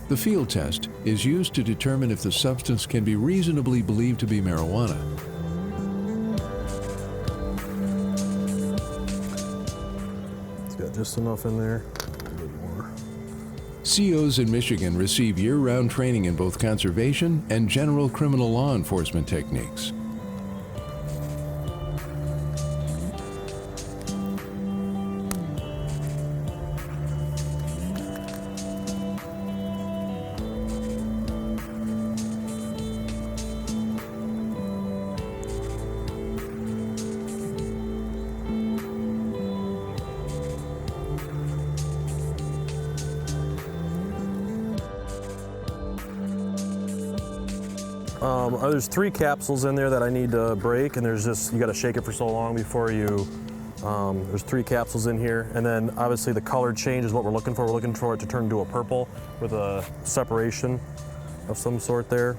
The field test is used to determine if the substance can be reasonably believed to be marijuana.
It's got just enough in there. A bit more.
COs in Michigan receive year-round training in both conservation and general criminal law enforcement techniques.
There's 3 capsules in there that I need to break, and you gotta shake it for so long before you, there's 3 capsules in here, and then obviously the color change is what we're looking for. We're looking for it to turn into a purple with a separation of some sort there.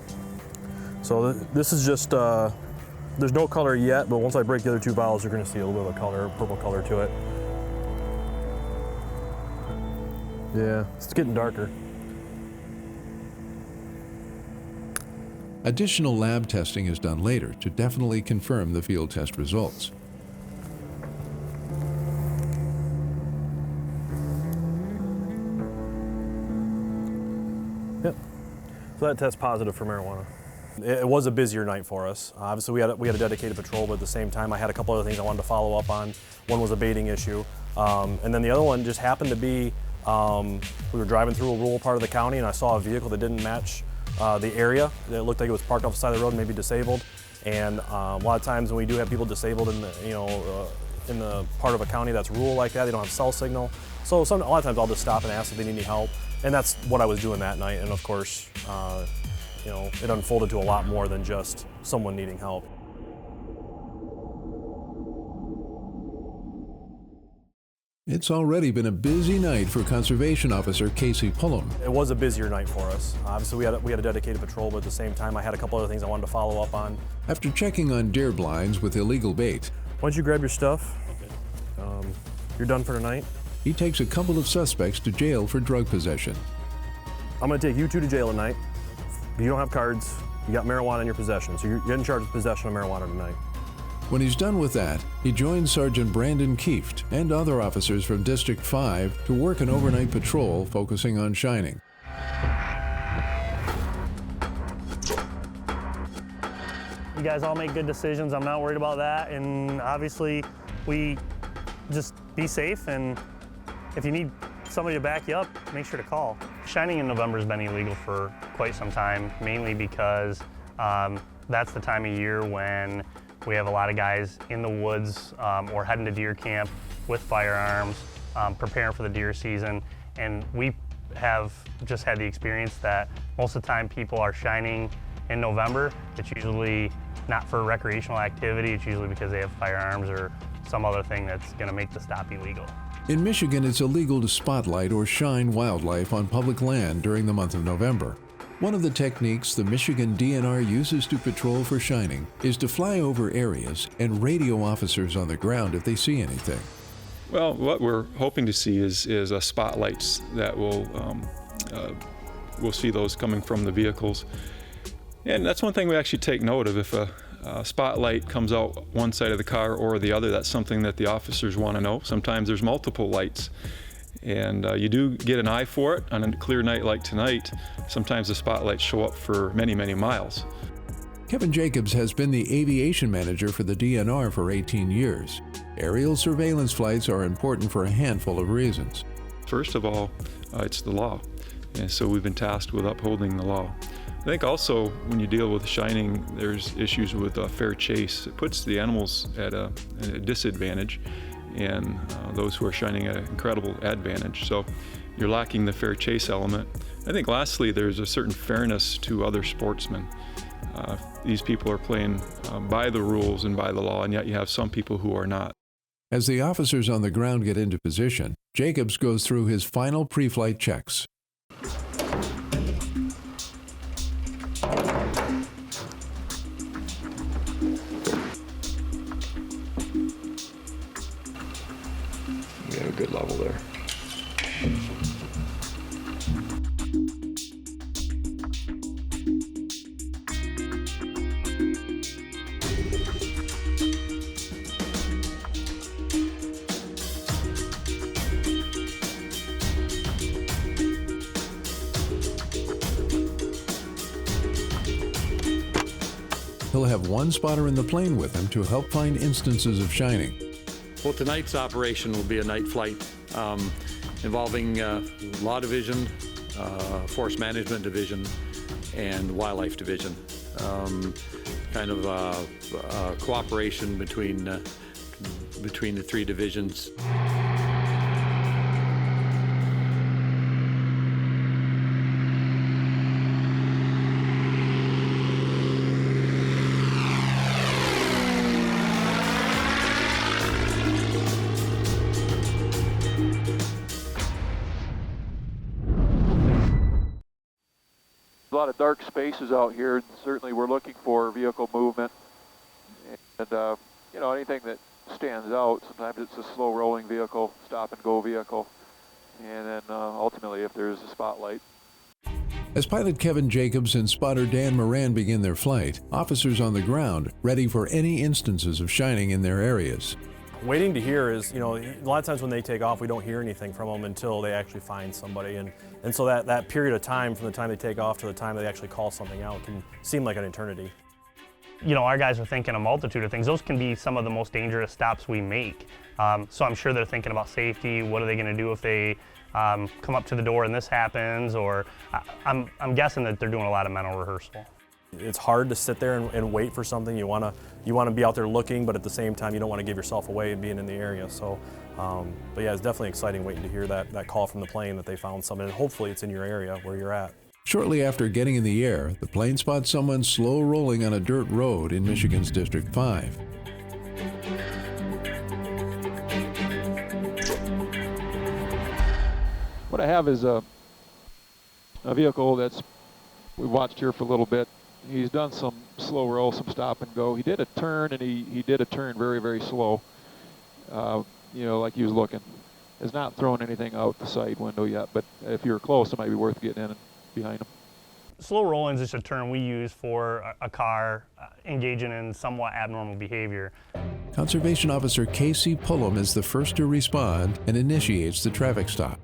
So this is just, there's no color yet, but once I break the other 2 vials, you're gonna see a little bit of a color, purple color to it. Yeah, it's getting darker.
Additional lab testing is done later to definitely confirm the field test results.
Yep. So that tests positive for marijuana. It was a busier night for us. Obviously, we had a dedicated patrol, but at the same time, I had a couple other things I wanted to follow up on. One was a baiting issue, and then the other one just happened to be we were driving through a rural part of the county, and I saw a vehicle that didn't match the area. It looked like it was parked off the side of the road, maybe disabled. And a lot of times when we do have people disabled in the part of a county that's rural like that, they don't have cell signal. So a lot of times I'll just stop and ask if they need any help. And that's what I was doing that night. And of course, it unfolded to a lot more than just someone needing help.
It's already been a busy night for Conservation Officer Casey Pullum.
It was a busier night for us. Obviously, we had a dedicated patrol, but at the same time, I had a couple other things I wanted to follow up on.
After checking on deer blinds with illegal bait,
why don't you grab your stuff? You're done for tonight.
He takes a couple of suspects to jail for drug possession.
I'm going to take you 2 to jail tonight. You don't have cards. You got marijuana in your possession, so you're in charge of possession of marijuana tonight.
When he's done with that, he joins Sergeant Brandon Kieft and other officers from District 5 to work an overnight patrol focusing on shining.
You guys all make good decisions. I'm not worried about that. And obviously, we just be safe. And if you need somebody to back you up, make sure to call. Shining in November has been illegal for quite some time, mainly because that's the time of year when we have a lot of guys in the woods or heading to deer camp with firearms, preparing for the deer season. And we have just had the experience that most of the time people are shining in November. It's usually not for recreational activity. It's usually because they have firearms or some other thing that's going to make the stop illegal.
In Michigan, it's illegal to spotlight or shine wildlife on public land during the month of November. One of the techniques the Michigan DNR uses to patrol for shining is to fly over areas and radio officers on the ground if they see anything.
Well, what we're hoping to see is spotlights that we'll see those coming from the vehicles. And that's one thing we actually take note of. If a spotlight comes out one side of the car or the other, that's something that the officers want to know. Sometimes there's multiple lights, and you do get an eye for it. On a clear night like tonight, sometimes the spotlights show up for many, many miles.
Kevin Jacobs has been the aviation manager for the DNR for 18 years. Aerial surveillance flights are important for a handful of reasons.
First of all, it's the law, and so we've been tasked with upholding the law. I think also when you deal with shining, there's issues with fair chase. It puts the animals at a disadvantage, and those who are shining at an incredible advantage. So you're lacking the fair chase element. I think lastly, there's a certain fairness to other sportsmen. These people are playing by the rules and by the law, and yet you have some people who are not.
As the officers on the ground get into position, Jacobs goes through his final pre-flight checks.
We have a good level there.
He'll have one spotter in the plane with him to help find instances of shining.
Well, tonight's operation will be a night flight involving Law Division, Forest Management Division, and Wildlife Division. Kind of cooperation between the three divisions.
A lot of dark spaces out here. Certainly we're looking for vehicle movement, and you know, anything that stands out. Sometimes it's a slow rolling vehicle, stop and go vehicle, and then ultimately if there's a spotlight.
As pilot Kevin Jacobs and spotter Dan Moran begin their flight, officers on the ground ready for any instances of shining in their areas.
Waiting to hear is, you know, a lot of times when they take off, we don't hear anything from them until they actually find somebody. And so that period of time from the time they take off to the time they actually call something out can seem like an eternity.
You know, our guys are thinking a multitude of things. Those can be some of the most dangerous stops we make. So I'm sure they're thinking about safety. What are they going to do if they come up to the door and this happens? Or I'm guessing that they're doing a lot of mental rehearsal.
It's hard to sit there and wait for something. You want to be out there looking, but at the same time, you don't want to give yourself away and being in the area. So, but yeah, it's definitely exciting waiting to hear that call from the plane that they found something, and hopefully it's in your area where you're at.
Shortly after getting in the air, the plane spots someone slow rolling on a dirt road in Michigan's District 5.
What I have is a vehicle that's we watched here for a little bit. He's done some slow roll, some stop and go. He did a turn, and he did a turn very, very slow. You know, like he was looking. Has not thrown anything out the side window yet, but if you're close, it might be worth getting in behind him.
slow rolling is just a term we use for a car engaging in somewhat abnormal behavior.
Conservation Officer Casey Pullum is the first to respond and initiates the traffic stop.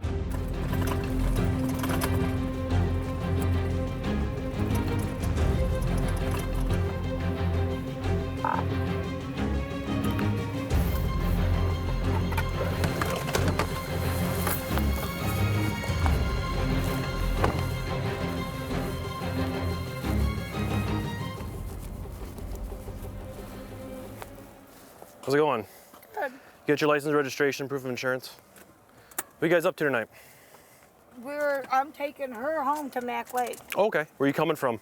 How's it going?
Good.
Get your license, registration, proof of insurance. What are you guys up to tonight?
I'm taking her home to Mac Lake.
Oh, okay. Where are you coming from?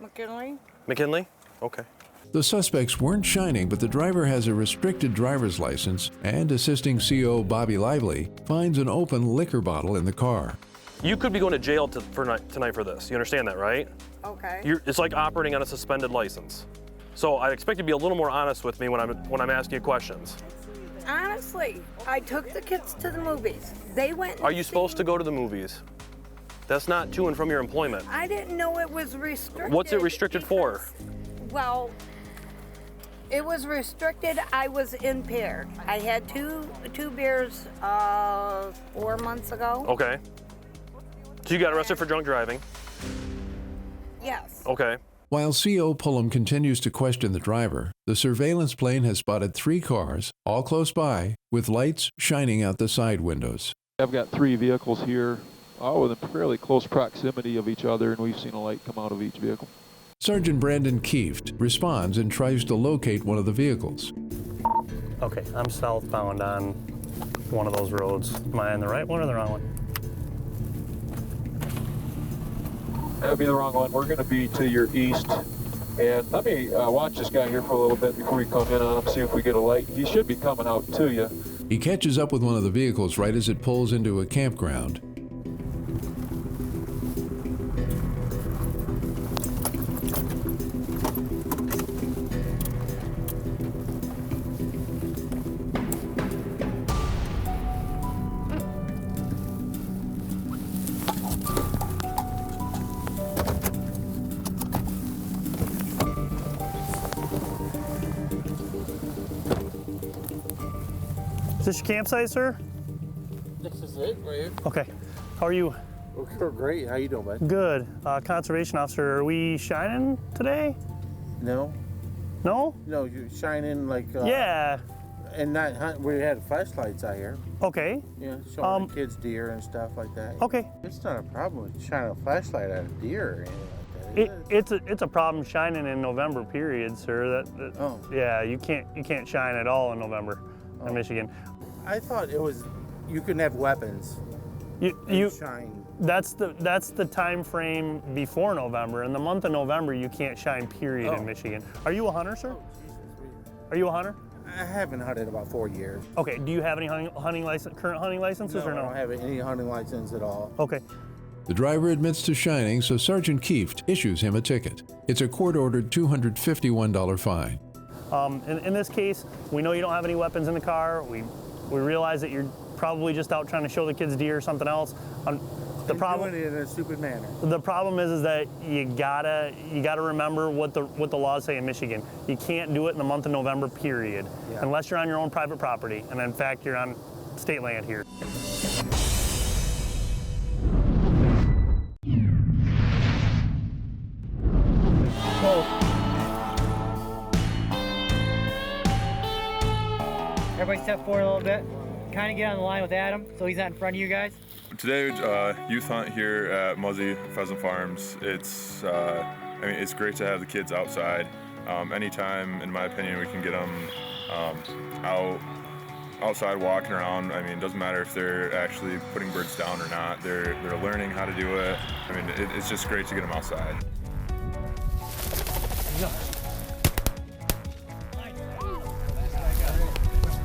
McKinley.
McKinley? Okay.
The suspects weren't shining, but the driver has a restricted driver's license, and assisting CO Bobby Lively finds an open liquor bottle in the car.
You could be going to jail tonight for this. You understand that, right?
Okay.
It's like operating on a suspended license. So I expect you to be a little more honest with me when I'm asking you questions.
Honestly, I took the kids to the movies. They went.
Are you supposed to go to the movies? That's not to and from your employment.
I didn't know it was restricted.
What's it restricted for?
Well, it was restricted. I was impaired. I had two beers 4 months ago.
Okay. So you got arrested for drunk driving?
Yes.
Okay.
While CO Pullum continues to question the driver, the surveillance plane has spotted 3 cars, all close by, with lights shining out the side windows.
I've got 3 vehicles here, all within fairly close proximity of each other, and we've seen a light come out of each vehicle.
Sergeant Brandon Kieft responds and tries to locate one of the vehicles.
Okay, I'm southbound on one of those roads. Am I on the right one or the wrong one?
That would be the wrong one. We're going to be to your east. And let me watch this guy here for a little bit before we come in on him, see if we get a light. He should be coming out to you.
He catches up with one of the vehicles right as it pulls into a campground.
Is this your campsite, sir?
This is it, right here.
Okay. How are you?
Okay, great. How you doing, bud?
Good. Conservation officer, are we shining today?
No.
No?
No, you're shining like.
Yeah.
And not hunt. We had flashlights out here.
Okay.
Yeah, showing the kids deer and stuff like that.
Okay.
It's not a problem with shining a flashlight at a deer or anything like that.
It's a problem shining in November period, sir.
Oh.
Yeah, you can't shine at all in November in Michigan.
I thought it was you can have weapons.
You
shine.
That's the time frame before November. In the month of November, you can't shine. Period in Michigan. Are you a hunter, sir? Are you a hunter?
I haven't hunted about 4 years.
Okay. Do you have any current hunting licenses or no?
I don't have any hunting license at all.
Okay.
The driver admits to shining, so Sergeant Kieft issues him a ticket. It's a court-ordered $251 fine.
In this case, we know you don't have any weapons in the car. We realize that you're probably just out trying to show the kids deer or something else. The problem
doing it in a stupid manner.
The problem is that you gotta remember what the laws say in Michigan. You can't do it in the month of November, period, unless you're on your own private property, and in fact you're on state land here.
Everybody step forward a little bit. Kind of get on the line with Adam so he's not in front of you guys.
Today, youth hunt here at Muzzy Pheasant Farms. It's great to have the kids outside. Anytime, in my opinion, we can get them outside walking around. I mean, it doesn't matter if they're actually putting birds down or not. They're learning how to do it. I mean, it's just great to get them outside.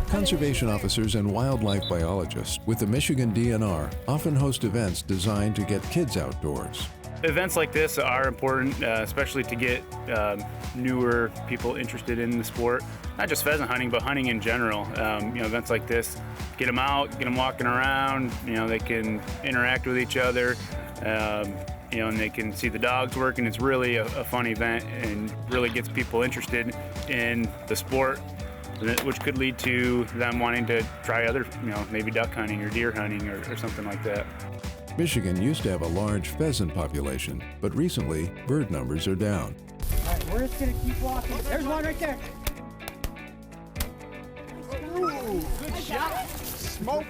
Conservation officers and wildlife biologists with the Michigan DNR often host events designed to get kids outdoors.
Events like this are important, especially to get newer people interested in the sport. Not just pheasant hunting, but hunting in general. Events like this, get them out, get them walking around. They can interact with each other, you know, and they can see the dogs working. It's really a fun event and really gets people interested in the sport, which could lead to them wanting to try other, you know, maybe duck hunting or deer hunting or something like that.
Michigan used to have a large pheasant population, but recently bird numbers are down.
All right, we're just gonna keep walking. There's one right there. Ooh, good shot. Smoke.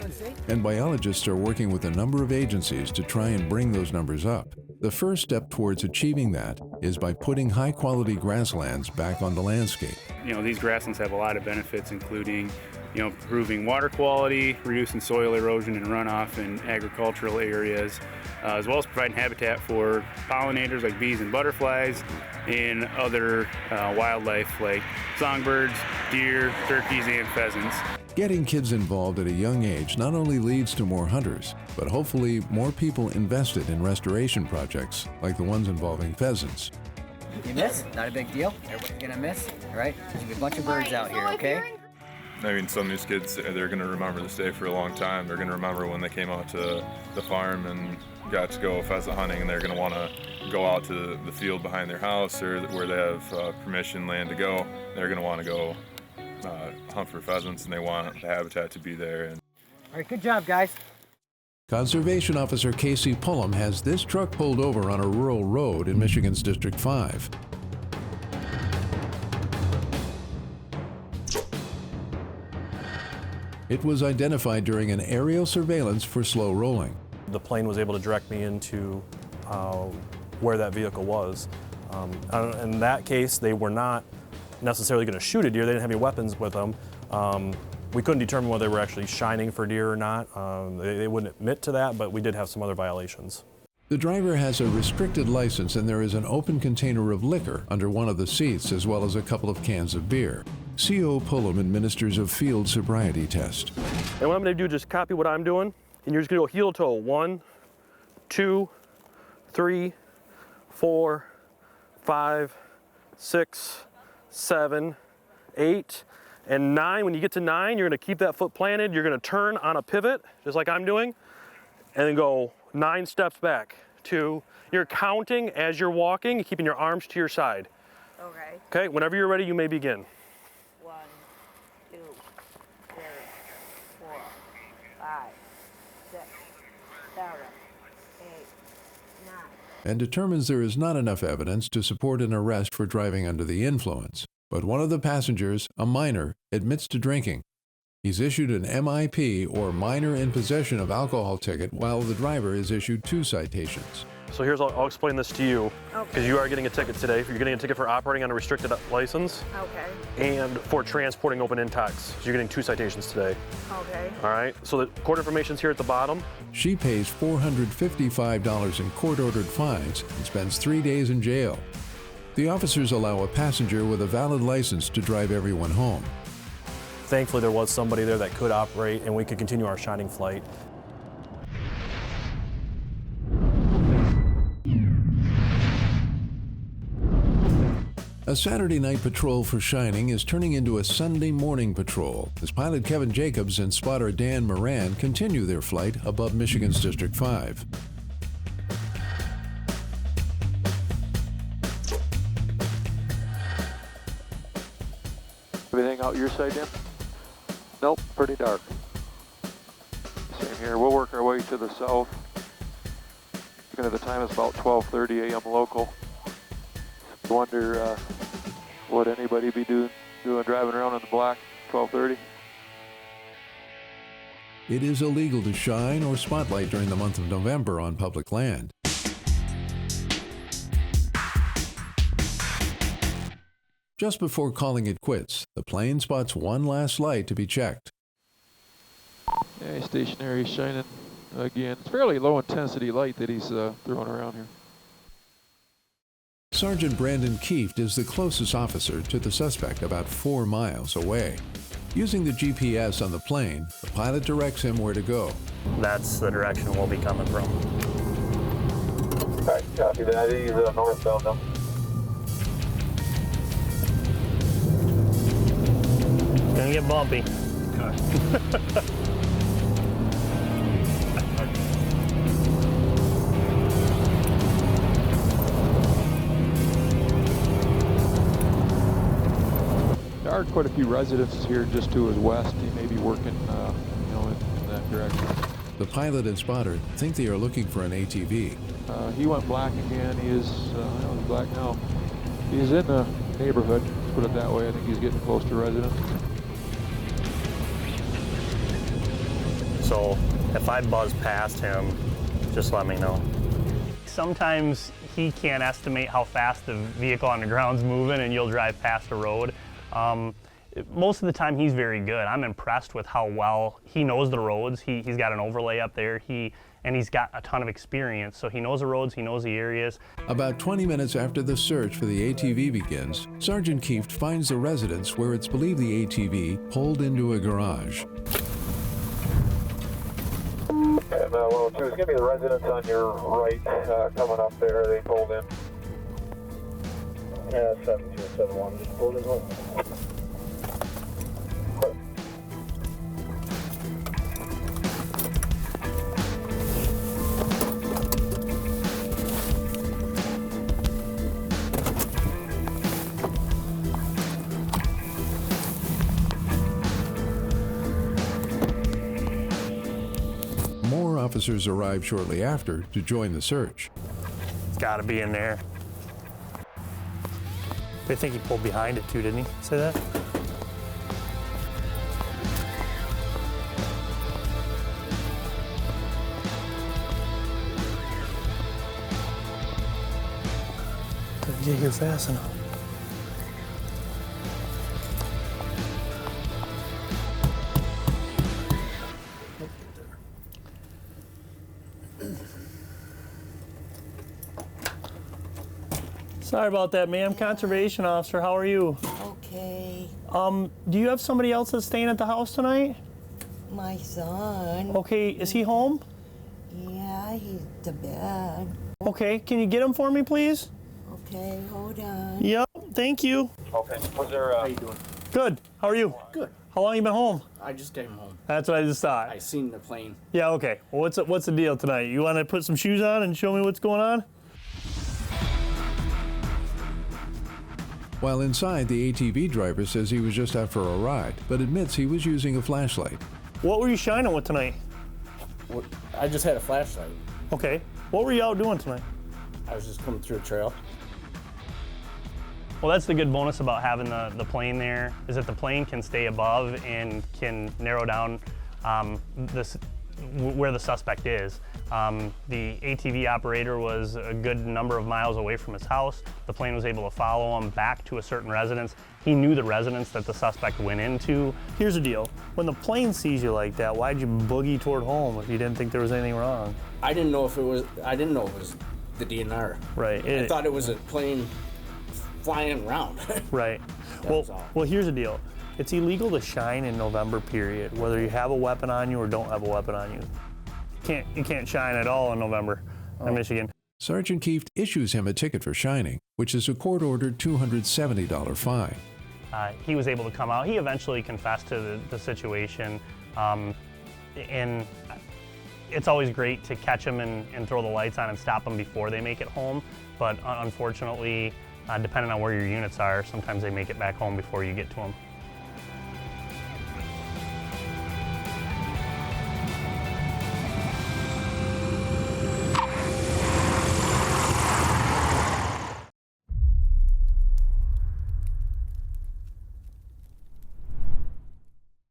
And biologists are working with a number of agencies to try and bring those numbers up. The first step towards achieving that is by putting high-quality grasslands back on the landscape.
You know, these grasslands have a lot of benefits, including, you know, improving water quality, reducing soil erosion and runoff in agricultural areas, as well as providing habitat for pollinators like bees and butterflies and other wildlife like songbirds, deer, turkeys, and pheasants.
Getting kids involved at a young age not only leads to more hunters, but hopefully more people invested in restoration projects like the ones involving pheasants.
You miss, not a big deal. Everybody's gonna miss, all right? There's a bunch of birds out here, okay?
I mean, some of these kids, they're going to remember this day for a long time. They're going to remember when they came out to the farm and got to go pheasant hunting, and they're going to want to go out to the field behind their house or where they have permission land to go. They're going to want to go hunt for pheasants, and they want the habitat to be there.
All right, good job, guys.
Conservation Officer Casey Pullum has this truck pulled over on a rural road in Michigan's District 5. It was identified during an aerial surveillance for slow rolling.
The plane was able to direct me into where that vehicle was. In that case, they were not necessarily going to shoot a deer. They didn't have any weapons with them. We couldn't determine whether they were actually shining for deer or not. They wouldn't admit to that, but we did have some other violations.
The driver has a restricted license, and there is an open container of liquor under one of the seats, as well as a couple of cans of beer. CO Pullum administers a field sobriety test.
And what I'm going to do is just copy what I'm doing, and you're just going to go heel toe. 1, 2, 3, 4, 5, 6, 7, 8, and 9. When you get to 9, you're going to keep that foot planted. You're going to turn on a pivot, just like I'm doing, and then go 9 steps back. 2. You're counting as you're walking, keeping your arms to your side.
Okay.
Okay, whenever you're ready, you may begin.
1, 2, 3, 4, 5, 6, 7, 8, 9.
And determines there is not enough evidence to support an arrest for driving under the influence. But one of the passengers, a minor, admits to drinking. He's issued an MIP, or minor in possession of alcohol ticket, while the driver is issued 2 citations.
So here's, I'll explain this to you, because
Okay.
you are getting a ticket today. You're getting a ticket for operating on a restricted license.
Okay.
And for transporting open intox. So you're getting 2 citations today.
Okay.
All right, so the court information's here at the bottom.
She pays $455 in court-ordered fines and spends 3 days in jail. The officers allow a passenger with a valid license to drive everyone home.
Thankfully, there was somebody there that could operate, and we could continue our shining flight.
A Saturday night patrol for shining is turning into a Sunday morning patrol as pilot Kevin Jacobs and spotter Dan Moran continue their flight above Michigan's District 5.
Everything out your side, Dan? Nope, pretty dark. Same here. We'll work our way to the south. Looking at the time, it's about 12:30 a.m. local. Wonder what anybody be doing driving around in the black 12:30.
It is illegal to shine or spotlight during the month of November on public land. Just before calling it quits, the plane spots one last light to be checked.
Yeah, he's stationary, shining again. It's fairly low intensity light that he's throwing around here.
Sergeant Brandon Kieft is the closest officer to the suspect, about 4 miles away. Using the GPS on the plane, the pilot directs him where to go.
That's the direction we'll be coming from.
All right, copy that. He's northbound now.
Gonna get bumpy.
are quite a few residences here just to his west. He may be working, in that direction.
The pilot and spotter think they are looking for an ATV.
He went black again. He is, he's black now. He's in the neighborhood, let's put it that way. I think he's getting close to residence.
So if I buzz past him, just let me know. Sometimes he can't estimate how fast the vehicle on the ground's moving and you'll drive past a road. Most of the time he's very good. I'm impressed with how well he knows the roads. He's got an overlay up there. And he's got a ton of experience, so he knows the roads, he knows the areas.
About 20 minutes after the search for the ATV begins, Sergeant Kieft finds the residence where it's believed the ATV pulled into a garage.
And 102 is going to be the residence on your right, coming up there. They pulled in. Yeah, 7271 just pulled in home.
More officers arrived shortly after to join the search.
It's got to be in there. I think he pulled behind it too, didn't he? Say that? Didn't get here fast enough. Sorry about that, ma'am. Conservation officer, how are you?
Okay.
Do you have somebody else that's staying at the house tonight?
My son.
Okay, is he home?
Yeah, he's to bed.
Okay, can you get him for me, please?
Okay, hold on.
Yep, thank you.
Okay, was there,
How you doing?
Good, how are you?
Good.
How long you been home?
I just came home.
That's what I just thought.
I seen the plane.
Yeah, okay. Well, what's the deal tonight? You want to put some shoes on and show me what's going on?
While inside, the ATV driver says he was just out for a ride, but admits he was using a flashlight.
What were you shining with tonight?
I just had a flashlight.
Okay. What were you out doing tonight?
I was just coming through a trail.
Well, that's the good bonus about having the plane there, is that the plane can stay above and can narrow down where the suspect is. The ATV operator was a good number of miles away from his house. The plane was able to follow him back to a certain residence. He knew the residence that the suspect went into. Here's the deal. When the plane sees you like that, why'd you boogie toward home if you didn't think there was anything wrong?
I didn't know it was the DNR.
Right.
I thought it was a plane flying around.
Right. Well, here's the deal. It's illegal to shine in November period, whether you have a weapon on you or don't have a weapon on you. You can't shine at all in November in Michigan.
Sergeant Kieft issues him a ticket for shining, which is a court-ordered $270 fine.
He was able to come out. He eventually confessed to the situation, and it's always great to catch them and throw the lights on and stop them before they make it home, but unfortunately, depending on where your units are, sometimes they make it back home before you get to them.